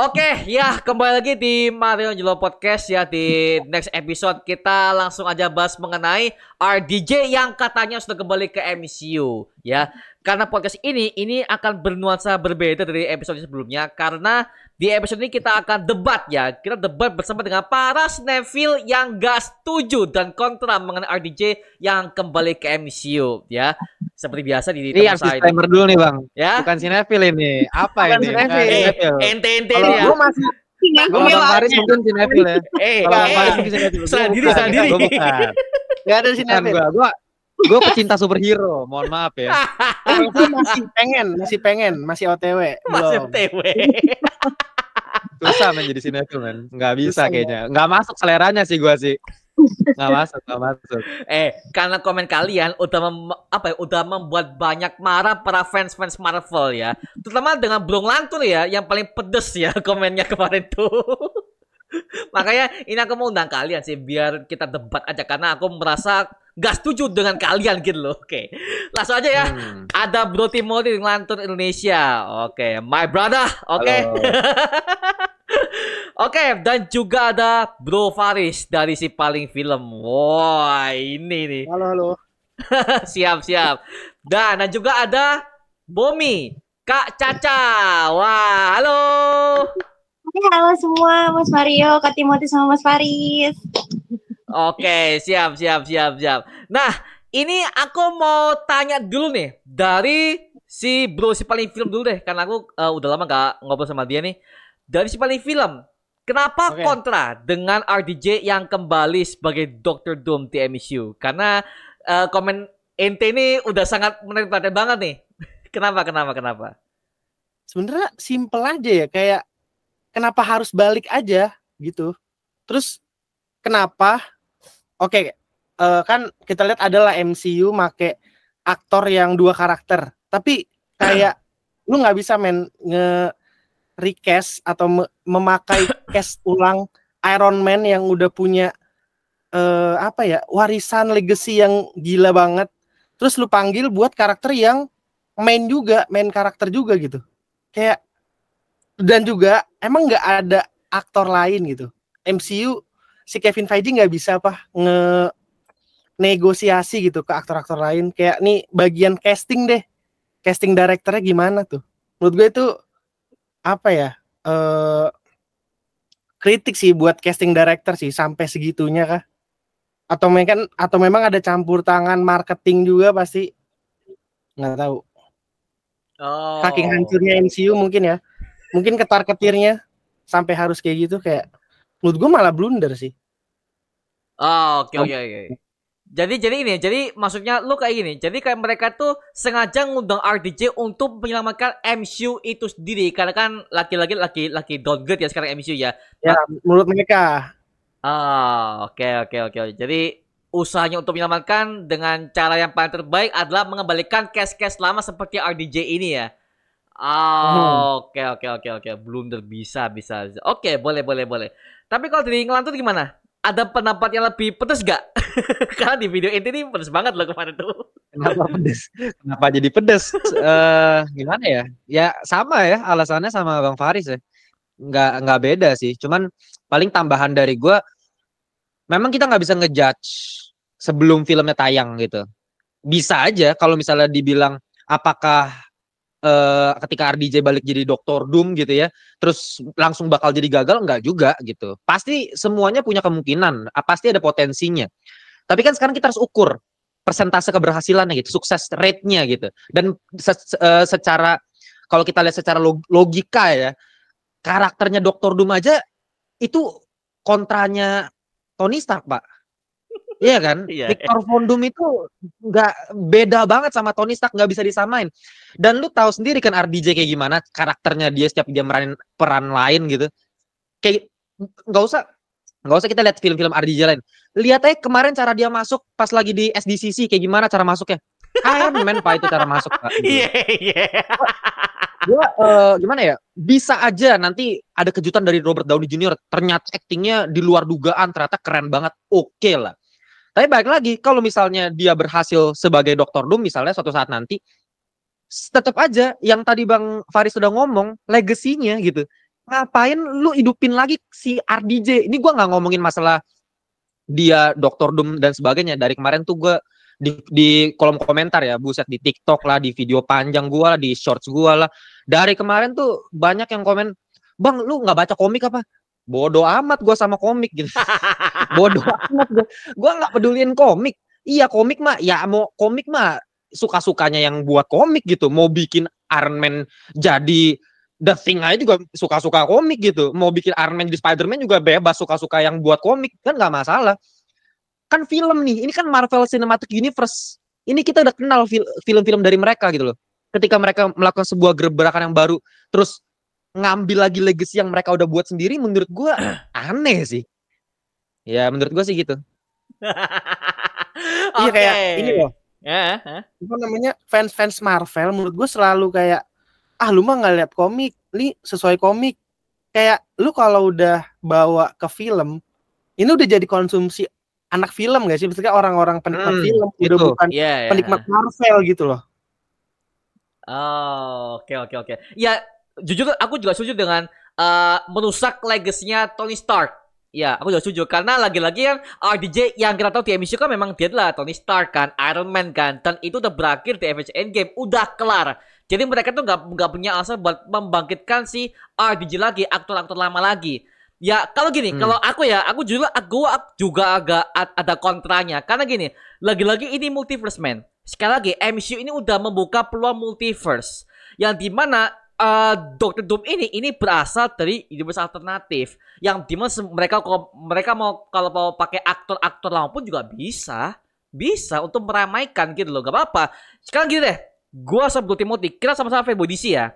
Oke, ya kembali lagi di Mario Angelo Podcast ya. Di next episode kita langsung aja bahas mengenai RDJ yang katanya sudah kembali ke MCU ya. Karena podcast ini akan bernuansa berbeda dari episode sebelumnya karena di episode ini kita akan debat ya. Kita debat bersama dengan para cinephile yang gak setuju dan kontra mengenai RDJ yang kembali ke MCU ya. Seperti biasa di Ini harus disclaimer dulu nih Bang. Ya. Bukan cinephile ini. Apa Bukan ini? cinephile. Ente Kalau nih ya. gue masih Kalau Bang Faris mungkin cinephile ya. Kalau Bang Faris mungkin cinephile. Salah diri. Gue bukan. nggak ada Bukan cinephile. gue pecinta superhero. Mohon maaf ya. Gue masih pengen, masih OTW. Masih Belum. TW. Susah menjadi cinephile men. Nggak bisa Susah, kayaknya. Nggak masuk seleranya sih gue sih. Nggak masuk. Karena komen kalian udah membuat banyak marah para fans Marvel ya. Terutama dengan Brong Lantur ya, yang paling pedes ya komennya kemarin tuh. Makanya ini aku mau undang kalian sih biar kita debat aja karena aku merasa gak setuju dengan kalian gitu loh. Oke. Langsung aja ya. Ada Bro Timothy Lantur Indonesia. Oke, my brother. Oke. Oke, dan juga ada Bro Faris dari Si Paling Film. Wah, ini nih. Halo. Siap. Dan juga ada Bomi, Kak Caca. Wah, halo. Halo semua, Mas Mario, Kak Timothy sama Mas Faris. Oke, siap. Nah, ini aku mau tanya dulu nih dari si Paling Film dulu deh, karena aku udah lama gak ngobrol sama dia nih. Dari Si Paling Film, kenapa kontra dengan RDJ yang kembali sebagai Dr. Doom di MCU? Karena komen ente ini udah sangat menarik perhatian banget nih. Kenapa? Sebenarnya simple aja ya, kayak kenapa harus balik aja gitu. Terus kenapa? Oke, kan kita lihat adalah MCU make aktor yang dua karakter, tapi kayak lu nggak bisa recast atau memakai cast ulang Iron Man yang udah punya warisan legacy yang gila banget. Terus lu panggil buat karakter yang main karakter juga gitu. Kayak dan juga emang nggak ada aktor lain gitu. MCU si Kevin Feige nggak bisa negosiasi gitu ke aktor-aktor lain. Kayak nih bagian casting deh, casting directornya gimana tuh? Menurut gue itu kritik sih buat casting director sih sampai segitunya kah? Atau memang ada campur tangan marketing juga pasti, nggak tahu. Saking hancurnya MCU mungkin ya. Mungkin ketar-ketirnya sampai harus kayak gitu, kayak menurut gue malah blunder sih. Oke. Jadi maksudnya lu kayak gini. Jadi kayak mereka tuh sengaja ngundang RDJ untuk menyelamatkan MCU itu sendiri karena kan laki downgrade ya sekarang MCU ya. Ya, menurut mereka. Oke. Jadi usahanya untuk menyelamatkan dengan cara yang paling terbaik adalah mengembalikan cast lama seperti RDJ ini ya. Oke. Blunder bisa. Oke, boleh. Tapi kalau dari Ngelantur gimana? Ada pendapat yang lebih pedes gak? Karena di video ini pedes banget loh kemarin tuh. Kenapa pedes? Kenapa jadi pedes? Gimana ya? Ya sama ya, alasannya sama Bang Faris ya. Nggak beda sih. Cuman paling tambahan dari gue, memang kita nggak bisa ngejudge sebelum filmnya tayang gitu. Bisa aja kalau misalnya dibilang apakah ketika RDJ balik jadi Dr. Doom gitu ya, terus langsung bakal jadi gagal, enggak juga gitu. Pasti semuanya punya kemungkinan, pasti ada potensinya. Tapi kan sekarang kita harus ukur persentase keberhasilannya gitu, sukses rate-nya gitu. Dan secara kalau kita lihat secara logika ya, karakternya Dr. Doom aja itu kontranya Tony Stark, Pak. Iya kan? Victor Von Doom itu nggak beda banget sama Tony Stark, nggak bisa disamain. Dan lu tahu sendiri kan RDJ kayak gimana karakternya dia setiap dia meranin peran lain gitu. Kayak nggak usah kita lihat film-film RDJ lain. Lihat aja kemarin cara dia masuk pas lagi di SDCC kayak gimana cara masuknya. Iron Man Pak itu cara masuk Pak. Iya. Gua gimana ya? Bisa aja nanti ada kejutan dari Robert Downey Jr. Ternyata aktingnya di luar dugaan, ternyata keren banget. Oke lah. Tapi balik lagi, kalau misalnya dia berhasil sebagai Dr. Doom misalnya suatu saat nanti, tetap aja yang tadi Bang Faris sudah ngomong, legasinya gitu. ngapain lu hidupin lagi si RDJ? Ini gua nggak ngomongin masalah dia Dr. Doom dan sebagainya. Dari kemarin tuh gua di kolom komentar ya, buset, di TikTok lah, di video panjang gua lah, di shorts gua lah. Dari kemarin tuh banyak yang komen, "Bang, lu nggak baca komik apa?" Bodoh amat gua sama komik gitu. Bodoh amat gua. Gua nggak peduliin komik. Iya, komik mah ya mau komik mah suka-sukanya yang buat komik gitu. Mau bikin Iron Man jadi The Thing aja juga suka-suka komik gitu. Mau bikin Iron Man jadi Spider-Man juga bebas, suka-suka yang buat komik, kan nggak masalah. Kan film nih, ini kan Marvel Cinematic Universe. Ini kita udah kenal film-film dari mereka gitu loh. Ketika mereka melakukan sebuah gebrakan yang baru, terus ngambil lagi legacy yang mereka udah buat sendiri, menurut gua aneh sih. Ya menurut gua sih gitu. Iya kayak ini loh. Ya, Apa namanya, fans Marvel menurut gue selalu kayak, lu mah nggak lihat komik, ini sesuai komik. Kayak lu kalau udah bawa ke film, ini udah jadi konsumsi anak film gak sih? Maksudnya orang-orang penikmat film, udah itu. bukan penikmat Marvel gitu loh. Oh, oke. Ya, jujur aku juga setuju dengan merusak legasinya Tony Stark. Ya, aku juga setuju karena lagi-lagi kan RDJ yang kita tahu di MCU kan memang dia adalah Tony Stark kan, Iron Man kan, dan itu udah berakhir di Avengers Endgame, udah kelar. Jadi mereka tuh nggak punya alasan buat membangkitkan si RDJ lagi, aktor-aktor lama lagi. Ya kalau gini, kalau aku juga agak ada kontranya karena gini, lagi-lagi ini multiverse man. Sekali lagi MCU ini udah membuka peluang multiverse yang dimana Dr. Doom ini berasal dari universe alternatif yang dimana mereka mau kalau mau pakai aktor-aktor lama pun juga bisa untuk meramaikan gitu loh, gak apa-apa. Sekarang gini deh, gua sama Timothy kita sama-sama fanboy DC ya.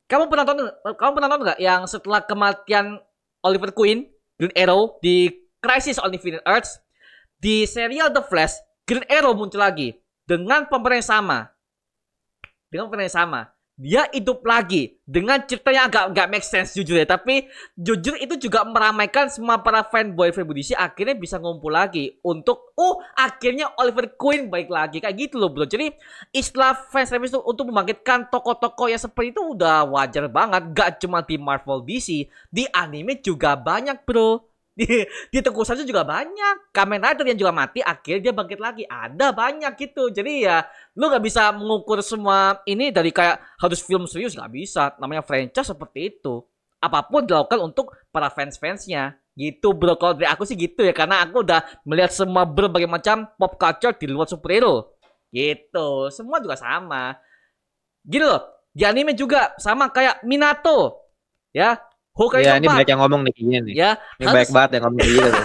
Kamu pernah nonton nggak yang setelah kematian Oliver Queen, Green Arrow di Crisis on Infinite Earths, di serial The Flash, Green Arrow muncul lagi dengan pemeran yang sama. Dia hidup lagi dengan cerita yang agak make sense jujur ya, tapi jujur itu juga meramaikan semua para fanboy DC akhirnya bisa ngumpul lagi untuk akhirnya Oliver Queen baik lagi kayak gitu loh bro. Jadi istilah fans service itu untuk membangkitkan tokoh-tokoh yang seperti itu udah wajar banget, gak cuma di Marvel DC, di anime juga banyak bro. Di Tokusatsu juga banyak Kamen Rider yang juga mati akhirnya dia bangkit lagi, ada banyak gitu. Jadi ya lu gak bisa mengukur semua ini dari kayak harus film serius, gak bisa. Namanya franchise seperti itu, apapun dilakukan untuk para fans-fansnya gitu bro. Kalau dari aku sih gitu ya, karena aku udah melihat semua berbagai macam pop culture di luar superhero gitu, semua juga sama gitu loh. Di anime juga sama kayak Minato ya, Hokage Ya, ini keempat banyak yang ngomong nih kayaknya nih. ya, Ini banyak banget yang ngomong gitu.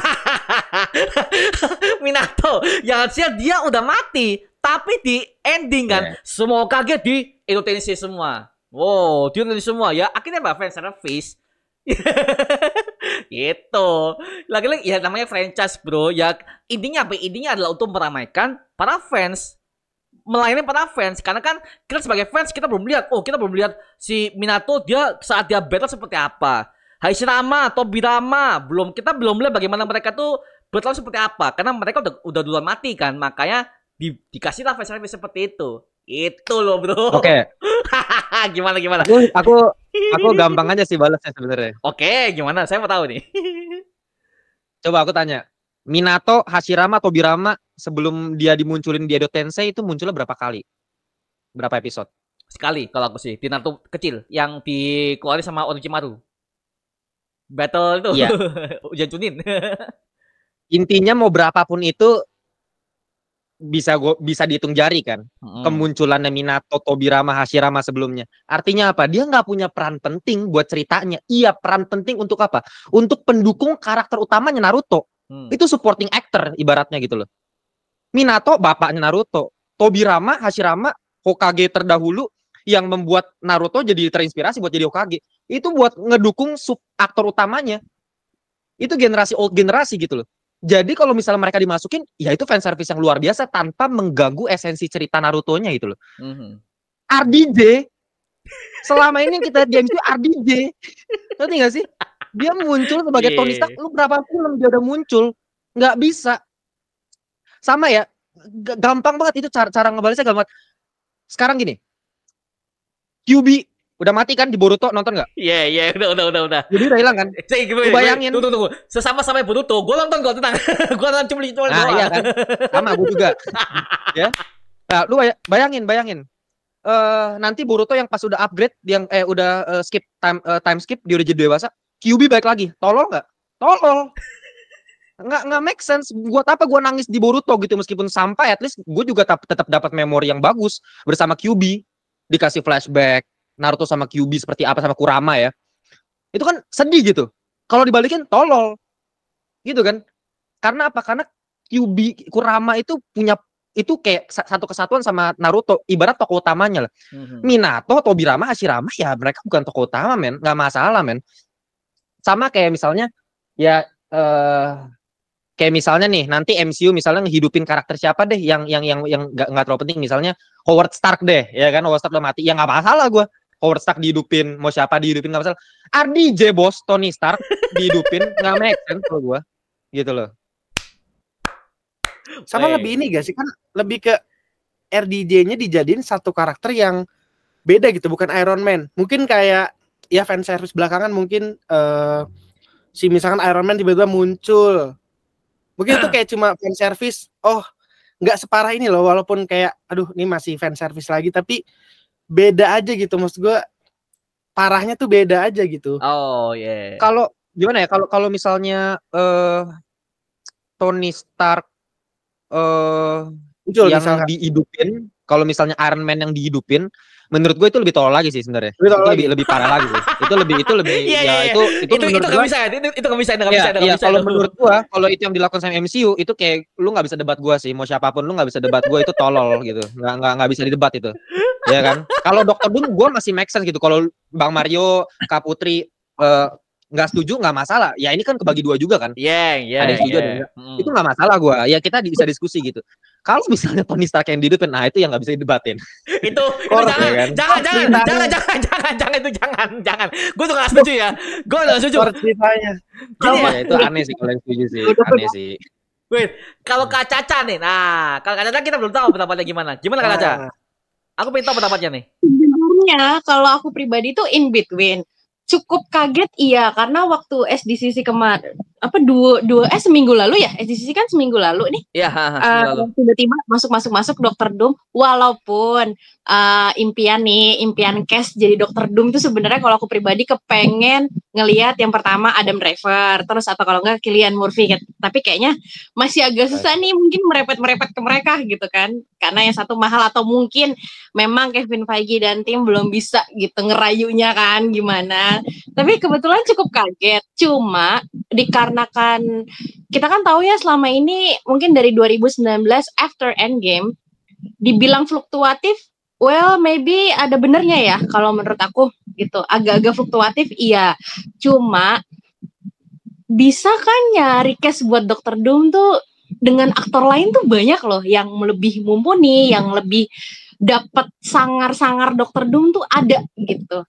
Minato yang harusnya dia udah mati, tapi di ending kan semua kaget di Indonesia semua. Wow, di Indonesia semua ya. Akhirnya apa, fan service gitu. Lagi-lagi ya namanya franchise bro. Ya intinya apa? Intinya adalah untuk meramaikan para fans, melayani para fans. Karena kan kita sebagai fans kita belum lihat, si Minato dia saat dia battle seperti apa. Hashirama atau Birama kita belum lihat bagaimana mereka tuh battle seperti apa, karena mereka udah duluan mati kan. Makanya dikasih lah fans service seperti itu. Itu loh bro. Oke. Gimana? Aku gampang aja sih balasnya sebenarnya. Oke, gimana? Saya mau tahu nih. Coba aku tanya. Minato, Hashirama, atau Birama sebelum dia dimunculin di Edo Tensei itu munculnya berapa kali? Berapa episode? Sekali kalau aku sih. Di Naruto kecil yang dikeluarin sama Orochimaru. Battle itu. Iya. Ujian Chunin. Intinya mau berapapun itu bisa dihitung jari kan. Kemunculannya Minato, Tobirama, Hashirama sebelumnya. Artinya apa? Dia nggak punya peran penting buat ceritanya. Iya, peran penting untuk apa? Untuk pendukung karakter utamanya Naruto. Itu supporting actor ibaratnya gitu loh. Minato bapaknya Naruto, Tobirama, Hashirama, Hokage terdahulu yang membuat Naruto jadi terinspirasi buat jadi Hokage. Itu buat ngedukung sub aktor utamanya. Itu generasi old generasi gitu loh. Jadi kalau misalnya mereka dimasukin, ya itu fan service yang luar biasa tanpa mengganggu esensi cerita Naruto-nya gitu loh. RDJ selama ini kita dia itu RDJ. Ngerti gak sih? Dia muncul sebagai Tony Stark, lu berapa film dia udah muncul? Nggak bisa. Sama ya, gampang banget itu cara ngebalisnya gampang. Sekarang gini, QB Udah mati kan di Boruto, nonton nggak? Iya, udah. Jadi udah hilang kan? Lu bayangin. Tunggu. Sesama Boruto, gue nonton kok, tenang. Gue nonton cuma doang. Iya kan? Sama gue juga. Ya. Nah, lu bayangin. Nanti Boruto yang pas udah upgrade, yang udah skip time skip, dia udah jadi dewasa, Kyuubi balik lagi. Tolol nggak? Tolol. Nggak make sense. Buat apa gue nangis di Boruto gitu, meskipun sampai at least gue juga tetap dapat memori yang bagus bersama Kyuubi, dikasih flashback Naruto sama Kyuubi seperti apa sama Kurama ya. Itu kan sedih gitu. Kalau dibalikin tolol. Gitu kan? Karena apa? Karena Kyuubi Kurama itu punya itu kayak satu kesatuan sama Naruto, ibarat tokoh utamanya lah. Minato, Tobirama, Hashirama ya mereka bukan tokoh utama men, nggak masalah men. Sama kayak misalnya ya kayak misalnya nih nanti MCU misalnya ngehidupin karakter siapa deh yang nggak terlalu penting, misalnya Howard Stark deh ya kan, Howard Stark udah mati ya nggak masalah gue. Howard Stark dihidupin, mau siapa dihidupin nggak masalah. RDJ bos, Tony Stark dihidupin nggak make sense kalau gue gitu loh. Sama lebih ini gak sih, kan lebih ke RDJ-nya dijadiin satu karakter yang beda gitu, bukan Iron Man. Mungkin kayak ya fan service belakangan mungkin si misalkan Iron Man tiba-tiba muncul. Mungkin itu kayak cuma fan service. Oh, nggak separah ini loh, walaupun kayak aduh ini masih fan service lagi, tapi beda aja gitu, maksud gue parahnya tuh beda aja gitu. Oh iya. Kalau gimana ya, kalau misalnya Tony Stark muncul yang misalkan dihidupin, kalau misalnya Iron Man yang dihidupin, menurut gue itu lebih tolol lagi sih sebenarnya. Lebih parah lagi sih. Itu lebih Iya. Itu menurut nggak gue bisa. Itu nggak bisa. Iya, kalau menurut gua, kalau itu yang dilakukan sama MCU itu kayak lu nggak bisa debat gua sih, mau siapapun lu nggak bisa debat gua, itu tolol gitu, nggak bisa didebat itu, ya kan? Kalau Dr. Doom gua masih make sense gitu, kalau Bang Mario, Kak Putri nggak setuju nggak masalah, ya ini kan kebagi dua juga kan? Iya. Ada yang setuju ada yang enggak. Itu nggak masalah gua, ya kita bisa diskusi gitu. Kalau misalnya Tony Stark yang dihidupin, nah itu yang nggak bisa didebatin. itu ya jangan, kan? jangan. Gue tuh nggak setuju ya. Gue nggak setuju. ceritanya. Ya, itu aneh sih kalau yang setuju sih, aneh sih. Wait, kalau Kak Caca nih, nah kalau Kak Caca kita belum tahu pendapatnya gimana. Gimana Kak Caca? Aku pengen tahu pendapatnya nih. Sebenarnya kalau aku pribadi tuh in between. Cukup kaget iya, karena waktu SDCC kemarin seminggu lalu ya, SDCC kan seminggu lalu nih. Iya, seminggu lalu. Tiba-tiba masuk Dr. Doom, walaupun impian Cass jadi Dr. Doom itu sebenarnya kalau aku pribadi kepengen ngelihat yang pertama Adam Driver, terus atau kalau enggak Cillian Murphy, tapi kayaknya masih agak susah nih, mungkin merepet ke mereka gitu kan, karena yang satu mahal atau mungkin memang Kevin Feige dan tim belum bisa gitu ngerayunya kan gimana. Tapi kebetulan cukup kaget. Cuma dikarenakan kita kan tahu ya selama ini mungkin dari 2019 after Endgame dibilang fluktuatif, well maybe ada benernya ya kalau menurut aku gitu. Agak-agak fluktuatif iya. Cuma bisa kan nyari cast buat Dr. Doom tuh dengan aktor lain tuh banyak loh yang lebih mumpuni, yang lebih dapat sangar-sangar Dr. Doom tuh ada gitu.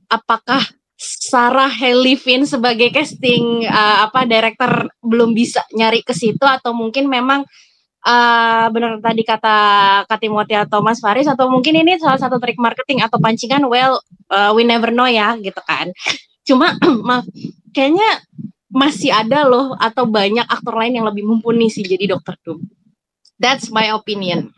Apakah Sarah Haley-Finn sebagai casting director belum bisa nyari ke situ, atau mungkin memang benar tadi kata Timothy atau Mas Faris, atau mungkin ini salah satu trik marketing atau pancingan, we never know ya gitu kan. Cuma maaf, kayaknya masih ada loh atau banyak aktor lain yang lebih mumpuni sih jadi Dr. Doom. That's my opinion.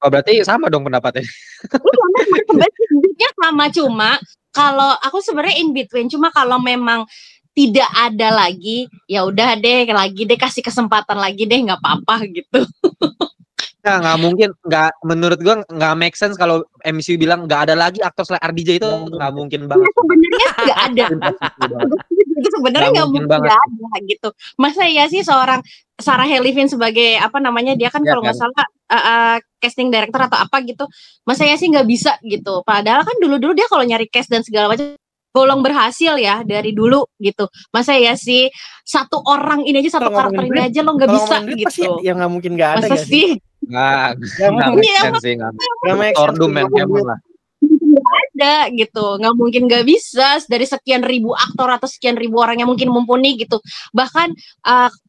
Oh, berarti sama dong pendapatnya. Sebenarnya sama, cuma kalau aku sebenarnya in between. Cuma kalau memang tidak ada lagi, ya udah deh, kasih kesempatan lagi deh, nggak apa-apa gitu. Nah, nggak mungkin, menurut gua nggak make sense kalau MCU bilang nggak ada lagi aktor selain RDJ, itu nggak mungkin banget. Ya, sebenarnya nggak ada. Sebenarnya nggak mungkin nggak ada gitu. Masa ya sih seorang Sarah Haley-Finn sebagai dia kan kalau nggak salah casting director atau apa gitu. Masa ya sih nggak bisa gitu. Padahal kan dulu dia kalau nyari cast dan segala macam golong berhasil ya dari dulu gitu. Masa ya sih satu orang ini aja, satu karakter ini aja lo nggak bisa gitu. Ya nggak mungkin nggak ada. Masa sih? Nggak make sense sih, Dr. Doom man, lah. Nggak ada gitu, nggak mungkin nggak bisa dari sekian ribu aktor atau sekian ribu orang yang mungkin mumpuni gitu. Bahkan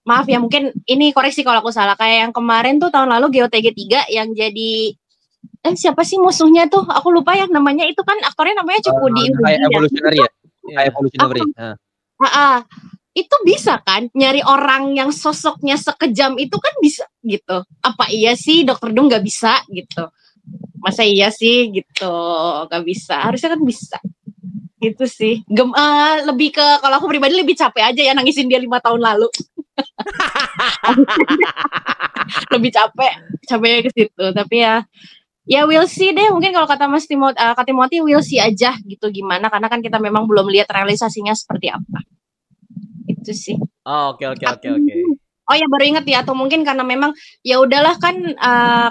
maaf ya, mungkin ini koreksi kalau aku salah, kayak yang kemarin tuh tahun lalu GOTG 3 yang jadi siapa sih musuhnya tuh? Aku lupa ya namanya, itu kan aktornya namanya Cukudi High Evolutionary ya. Iya. High Evolutionary. Nah. Itu bisa kan nyari orang yang sosoknya sekejam itu kan bisa gitu. Apa iya sih Dokter Doom nggak bisa gitu? Masa iya sih gitu? Nggak bisa. Harusnya kan bisa. Gitu sih. Lebih ke, kalau aku pribadi lebih capek aja ya nangisin dia 5 tahun lalu. Lebih capeknya ke situ. Tapi ya we'll see deh, mungkin kalau kata Mas Timothy we'll see aja gitu gimana, karena kan kita memang belum lihat realisasinya seperti apa. Itu sih. Oh, oke. Oh ya, baru inget ya, atau mungkin karena memang ya udahlah kan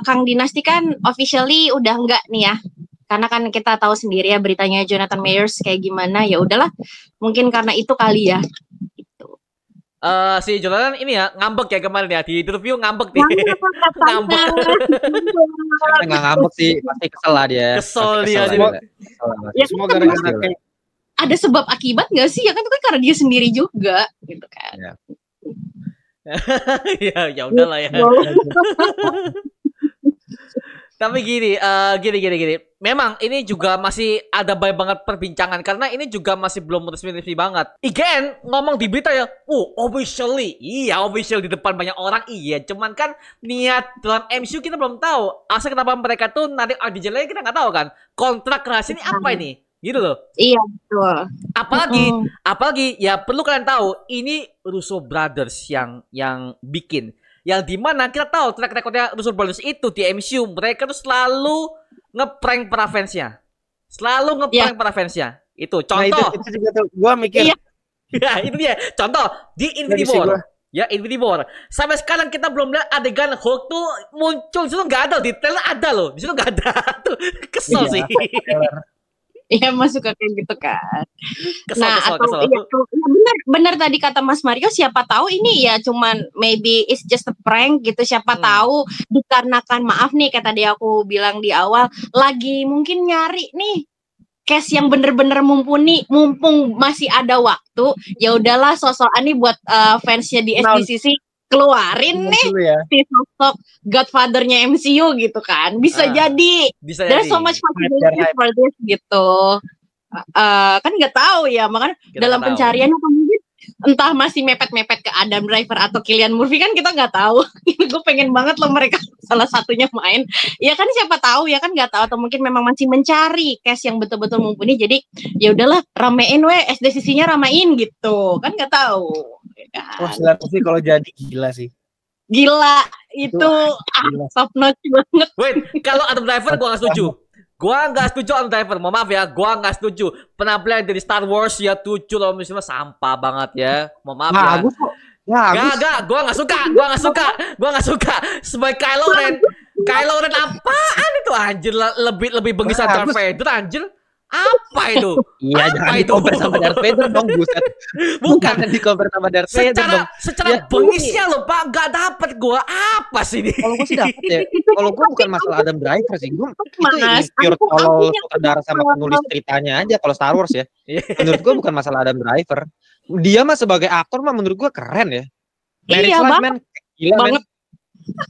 Kang Dinasti kan officially udah enggak nih ya. Karena kan kita tahu sendiri ya beritanya Jonathan Majors kayak gimana, ya udahlah. Mungkin karena itu kali ya. Gitu. Si Jonathan ini ya ngambek ya kemarin ya, di interview ngambek nih. Ngambek. Enggak ngambek sih, pasti kesel lah dia. Kesel dia. Ya, semua gara-gara kayak ada sebab akibat nggak sih? Ya kan itu kan karena dia sendiri juga gitu kan. Ya udahlah ya. Tapi gini. Memang ini juga masih ada banyak banget perbincangan karena ini juga masih belum resmi banget. Again, ngomong di berita ya, officially. Iya, official di depan banyak orang. Iya, cuman kan niat dalam MCU kita belum tahu. Asal kenapa mereka tuh narik RDJ lagi kita nggak tahu kan. Kontrak rahasia ini apa ini? Gitu loh. Iya, betul. Apalagi ya perlu kalian tahu, ini Russo Brothers yang bikin. Yang dimana kita tahu track recordnya Russo Brothers itu di MCU, mereka tuh selalu ngeprank para fansnya. Para fansnya. Itu contoh. Nah, itu juga tuh gua mikir. Ya, itu dia. Contoh di Infinity War. Ya, Infinity War. Sampai sekarang kita belum lihat adegan Hulk tuh muncul. Di situ nggak ada, di trailer ada loh. Di situ nggak ada. Tuh kesel sih. Iya, masuk ke kayak gitu kan. Kesel. Ya, benar tadi kata Mas Mario, siapa tahu ini ya cuman maybe it's just a prank gitu, siapa tahu dikarenakan maaf nih kayak tadi aku bilang di awal, lagi mungkin nyari nih case yang bener-bener mumpung masih ada waktu, ya udahlah sosokan nih buat fansnya di SDCC keluarin nih si sosok Godfather-nya MCU gitu kan. Bisa jadi. There's so much possibility for this gitu. Kan nggak tahu ya, makanya kita dalam pencarian apa mungkin entah masih mepet-mepet ke Adam Driver atau Cillian Murphy kan kita nggak tahu. Gue pengen banget loh mereka salah satunya main. Ya kan siapa tahu ya kan, nggak tahu, atau mungkin memang masih mencari cast yang betul-betul mumpuni. Jadi ya udahlah ramein SDCC-nya ramein gitu. Kan nggak tahu. Wah, sih kalau jadi gila sih. Gila itu top notch banget. Wait, kalau Adam Driver gue gak setuju. Adam Driver, mohon maaf ya, gue gak setuju. Penampilan dari Star Wars ya 7 loh, misalnya sampah banget ya. Mohon maaf ya. Gak, gue gak suka. Sebagai Kylo Ren apaan itu anjir, lebih bengisan Darth Vader anjir. Apa itu? Iya, jangan di-compare sama Darth Vader dong, buset. Bukan di-compare sama Darth Vader dong. Secara bengisnya loh, Pak, gak dapet gua. Apa sih ini? Kalau gua sih dapet ya. Kalau gua bukan masalah Adam Driver sih. Gua itu pure kalau sutradara sama penulis ceritanya aja kalau Star Wars ya. Menurut gua bukan masalah Adam Driver. Dia mah sebagai aktor mah menurut gua keren ya. Iya banget.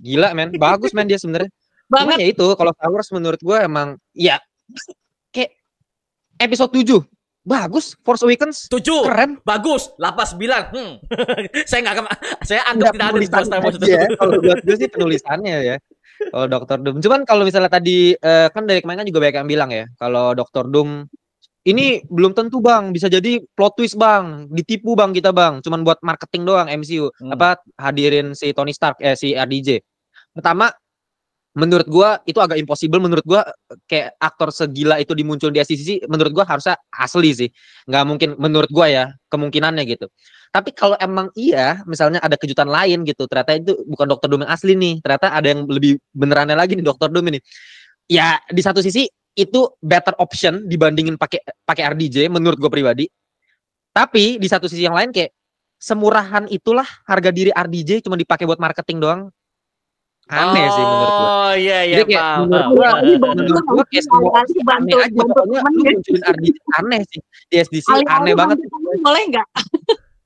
Gila men. Bagus men dia sebenarnya. Cuman ya itu kalau Star Wars menurut gua emang ya kayak episode 7 bagus, Force Awakens 7 keren, bagus, 8 9. Saya anggap tidak ada di Star Wars itu. Kalau buat gue sih penulisannya ya. Kalau Dr. Doom. Cuman kalau misalnya tadi kan dari kemarin kan juga banyak yang bilang ya, kalau Dr. Doom ini belum tentu Bang, bisa jadi plot twist Bang, ditipu Bang kita Bang, cuman buat marketing doang MCU. Apa hadirin si Tony Stark si RDJ. Pertama, menurut gua itu agak impossible. Menurut gua kayak aktor segila itu dimuncul di SDCC, menurut gua harusnya asli sih, nggak mungkin menurut gua ya, kemungkinannya gitu. Tapi kalau emang iya misalnya ada kejutan lain gitu, ternyata itu bukan Dr. Doom yang asli nih, ternyata ada yang lebih benerannya lagi nih Dr. Doom ini, ya di satu sisi itu better option dibandingin pakai RDJ menurut gua pribadi. Tapi di satu sisi yang lain kayak semurahan itulah harga diri RDJ cuma dipakai buat marketing doang. Aneh sih menurut gua. Oh iya Paham. Menurut gua kayak semua aneh aja, pokoknya lu munculin RDJ aneh sih di SDC, aneh banget. Boleh nggak?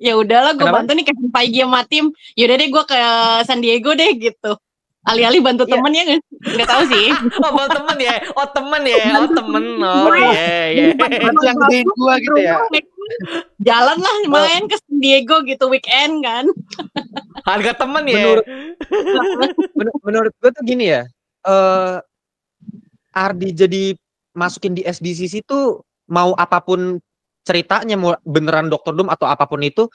Ya udahlah, gue bantu nih Kevin Feige sama tim. Yaudah deh, gue ke San Diego deh gitu. alih-alih bantu Iya. temen ya nggak tahu sih. Oh, bawa temen ya. Oh, temen ya. Oh, temen. Oh, iya. Berarti yang gedein gua gitu ya. Jalan lah main ke San Diego gitu weekend kan. Harga temen ya. Menurut gue tuh gini ya, Ardi jadi masukin di SDCC tuh mau apapun ceritanya, mau beneran Dr. Doom atau apapun itu,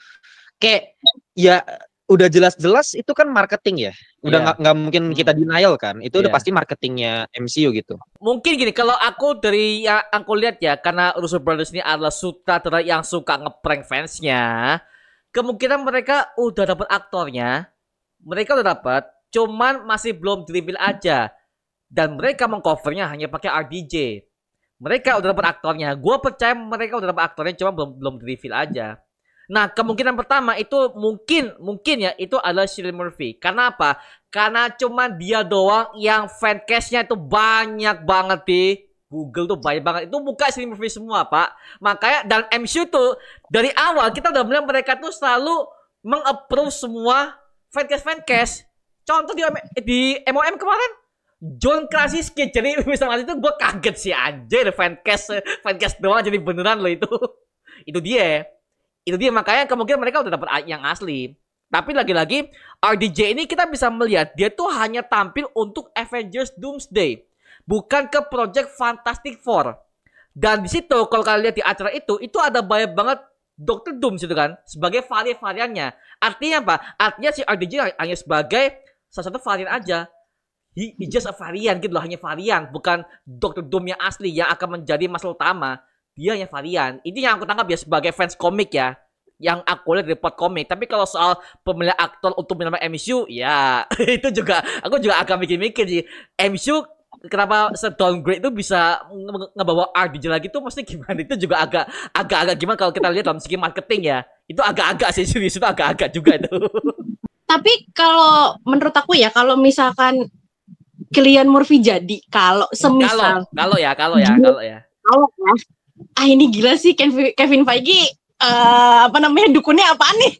kayak ya udah jelas-jelas itu kan marketing ya, udah nggak mungkin kita denial kan, itu udah pasti marketingnya MCU gitu. Mungkin gini, kalau aku dari yang aku lihat ya, karena Russo Brothers ini adalah sutradara yang suka ngeprank fansnya, kemungkinan mereka udah dapat aktornya, mereka udah dapat, cuman masih belum di-reveal aja, dan mereka mengcovernya hanya pakai RDJ. Mereka udah dapat aktornya, gue percaya mereka udah dapat aktornya, cuma belum di-reveal aja. Nah, kemungkinan pertama itu mungkin ya itu adalah Cillian Murphy. Karena apa? Karena cuma dia doang yang fancast-nya itu banyak banget di Google tuh, banyak banget. Itu buka Cillian Murphy semua, Pak. Makanya dan MCU tuh dari awal kita udah bilang mereka tuh selalu meng-approve semua fancast. Contoh di MOM kemarin John Krasinski, jadi misalnya itu gue kaget sih, anjir, fancast doang jadi beneran loh itu. Itu dia, makanya kemungkinan mereka udah dapat yang asli. Tapi lagi-lagi RDJ ini kita bisa melihat dia tuh hanya tampil untuk Avengers Doomsday, bukan ke Project Fantastic Four. Dan di situ kalau kalian lihat di acara itu ada banyak banget Dr. Doom situ kan, sebagai varian-variannya. Artinya apa? Artinya si RDJ hanya sebagai salah satu varian aja. He just a varian gitu loh, hanya varian, bukan Dr. Doom yang asli yang akan menjadi masalah utama. Dia hanya varian. Ini yang aku tangkap ya sebagai fans komik ya, yang aku lihat dari pot komik. Tapi kalau soal pemilihan aktor untuk menyelamatkan MCU, ya itu juga aku juga agak mikir-mikir sih. MCU kenapa se-downgrade itu bisa ngebawa RDJ lagi tuh, mesti gimana? Itu juga agak gimana kalau kita lihat dalam segi marketing ya. Itu agak-agak sih, serius itu agak-agak juga itu. Tapi kalau menurut aku ya, kalau misalkan Cillian Murphy jadi, kalau semisal kalau ya. Ini gila sih Kevin Feige, dukunnya apaan nih?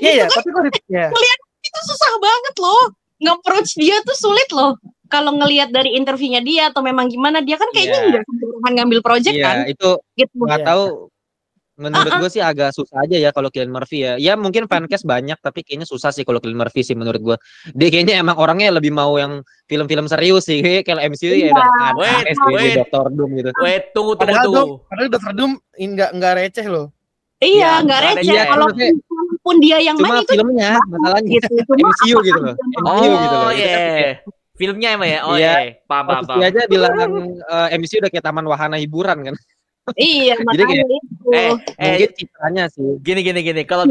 Iya, tapi kok Kalian itu susah banget loh. Nge-approach dia tuh sulit loh. Kalau ngelihat dari interviewnya dia atau memang gimana, dia kan kayaknya udah sembarangan ngambil project kan. Iya, itu gitu. nggak tahu. Menurut gue sih agak susah aja ya kalau Cillian Murphy ya. Ya mungkin fancast banyak, tapi kayaknya susah sih kalau Cillian Murphy sih menurut gue. Dia kayaknya emang orangnya lebih mau yang film-film serius sih. Kalau MCU ya ada Dr. Doom gitu. Tunggu. Padahal Dr. Doom enggak receh loh. Iya, enggak receh. Iya, Kalaupun dia yang cuma main itu filmnya masalahnya gitu. MCU gitu loh. MCU gitu loh. Filmnya emang ya. Oh iya. Paham. Dia aja bilang MCU udah kayak taman wahana hiburan kan. Iya, makanya itu. Mungkin citranya sih. Gini. Kalau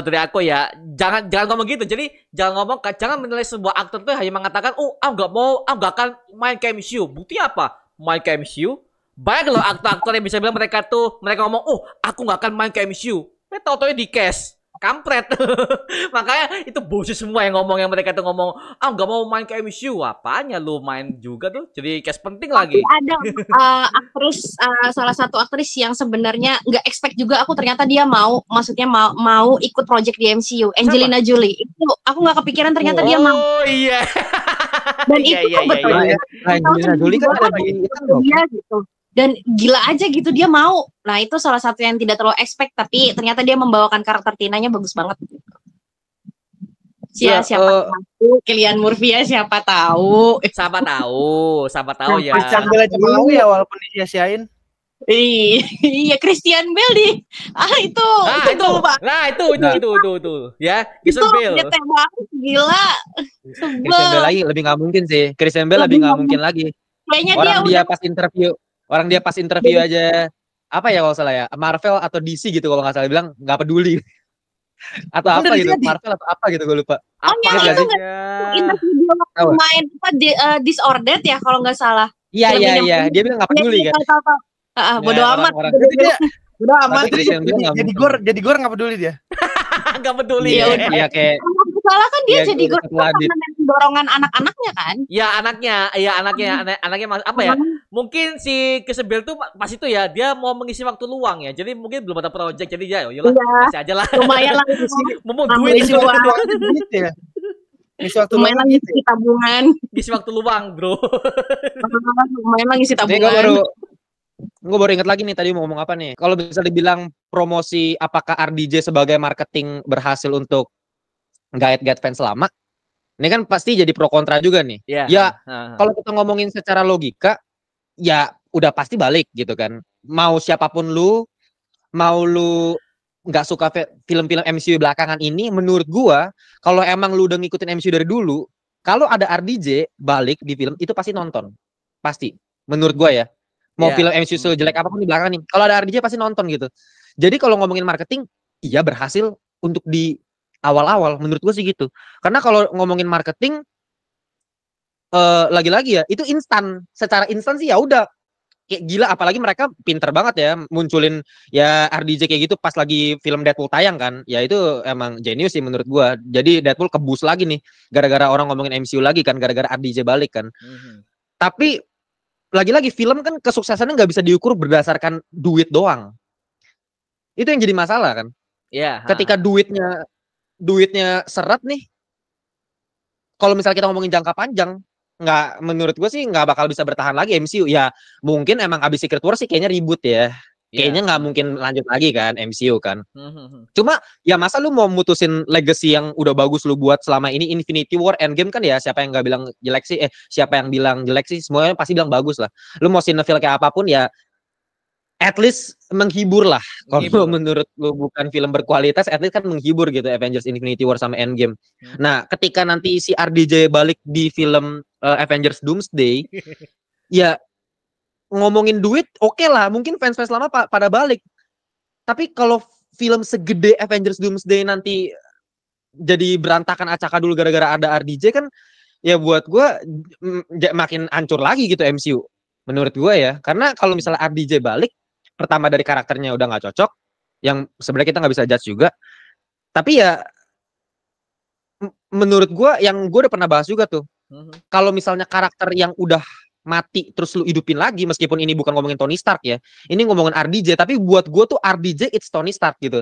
dari aku ya, jangan ngomong gitu. Jadi jangan menilai sebuah aktor tuh hanya mengatakan, nggak akan main ke MCU. Bukti apa? Main ke MCU? Banyak loh aktor-aktor yang bisa bilang mereka ngomong, aku nggak akan main ke MCU. Tau-taunya di cast. Kampret. Makanya itu bullshit semua yang mereka tuh ngomong, nggak mau main ke MCU. Apanya lu main juga tuh, jadi cast penting lagi. Ada aktris, salah satu aktris yang sebenarnya nggak expect juga aku ternyata dia mau ikut project di MCU. Angelina Jolie. Itu aku nggak kepikiran ternyata dia mau. Oh iya. Dan itu betul. Angelina Jolie kan ada di dia gitu. Dan gila aja gitu dia mau. Nah itu salah satu yang tidak terlalu expect, tapi ternyata dia membawakan karakter Tinanya bagus banget. Siapa tahu Cillian Murphy ya, siapa tahu ya. Christian Bale aja mau ya walaupun disia-siain. Iya, Christian Bale itu ya, Christian Bale. Bete banget, gila. Christian Bale lagi lebih nggak mungkin sih. Christian Bale lebih nggak mungkin lagi. Kayaknya Orang dia pas interview aja apa ya kalau salah ya, Marvel atau DC gitu kalau nggak salah, bilang nggak peduli. Atau apa gitu, Marvel atau apa gitu gue lupa. Itu interview dia main Disordered ya kalau nggak salah. Iya, dia bilang nggak peduli kan. Bodo amat. Udah amat. Jadi gor nggak peduli dia. Nggak peduli. Iya kayak. Salah kan dia jadi gor karena dorongan anak-anaknya kan. Ya anaknya apa ya? Mungkin si Christian Bale tuh pas itu ya dia mau mengisi waktu luang ya. Jadi mungkin belum ada project, jadi ya yalah kasih aja lah. Lumayan lah mumpung duit ya. Ngisi waktu Lumayan luang lagi gitu. ngisi tabungan. Ngisi waktu luang, bro. Lumayan lagi ngisi Nih tabungan. gue baru inget lagi nih tadi mau ngomong apa nih. Kalau bisa dibilang promosi apakah RDJ sebagai marketing berhasil untuk guide fans lama, ini kan pasti jadi pro kontra juga nih. Iya. Ya, kalau kita ngomongin secara logika, ya udah pasti balik gitu kan. Mau siapapun lu, mau lu nggak suka film-film MCU belakangan ini, menurut gua, kalau emang lu udah ngikutin MCU dari dulu, kalau ada RDJ balik di film, itu pasti nonton. Pasti. Menurut gua ya. Mau film MCU sejelek apapun di belakang nih, kalau ada RDJ pasti nonton gitu. Jadi kalau ngomongin marketing, iya berhasil untuk di awal-awal, menurut gue sih gitu. Karena kalau ngomongin marketing, lagi-lagi ya, itu instan. Secara instan sih ya udah kayak gila. Apalagi mereka pinter banget ya munculin ya RDJ kayak gitu pas lagi film Deadpool tayang kan. Ya itu emang jenius sih menurut gue. Jadi Deadpool kebus lagi nih, gara-gara orang ngomongin MCU lagi kan, gara-gara RDJ balik kan. Tapi lagi-lagi film kan kesuksesannya nggak bisa diukur berdasarkan duit doang. Itu yang jadi masalah kan. Iya. Ketika duitnya seret nih, kalau misalnya kita ngomongin jangka panjang, menurut gue sih nggak bakal bisa bertahan lagi MCU. Ya mungkin emang abis Secret War sih kayaknya ribut ya. Kayaknya nggak mungkin lanjut lagi kan MCU kan. Cuma ya masa lu mau mutusin legacy yang udah bagus lu buat selama ini, Infinity War, Endgame kan ya, siapa yang nggak bilang jelek sih? Siapa yang bilang jelek sih? Semuanya pasti bilang bagus lah. Lu mau sinetfil kayak apapun ya, at least menghibur lah. Kalau menurut lu bukan film berkualitas, at least kan menghibur gitu Avengers Infinity War sama Endgame. Nah, ketika nanti si RDJ balik di film Avengers Doomsday, ya ngomongin duit, oke lah, mungkin fans-fans lama pada balik. Tapi kalau film segede Avengers Doomsday nanti jadi berantakan acaka dulu gara-gara ada RDJ kan, ya buat gue makin hancur lagi gitu MCU. Menurut gue ya, karena kalau misalnya RDJ balik, pertama dari karakternya udah nggak cocok, yang sebenarnya kita nggak bisa judge juga. Tapi ya menurut gue, yang gue udah pernah bahas juga tuh, kalau misalnya karakter yang udah mati terus lu hidupin lagi, meskipun ini bukan ngomongin Tony Stark ya, ini ngomongin RDJ, tapi buat gue tuh RDJ it's Tony Stark gitu.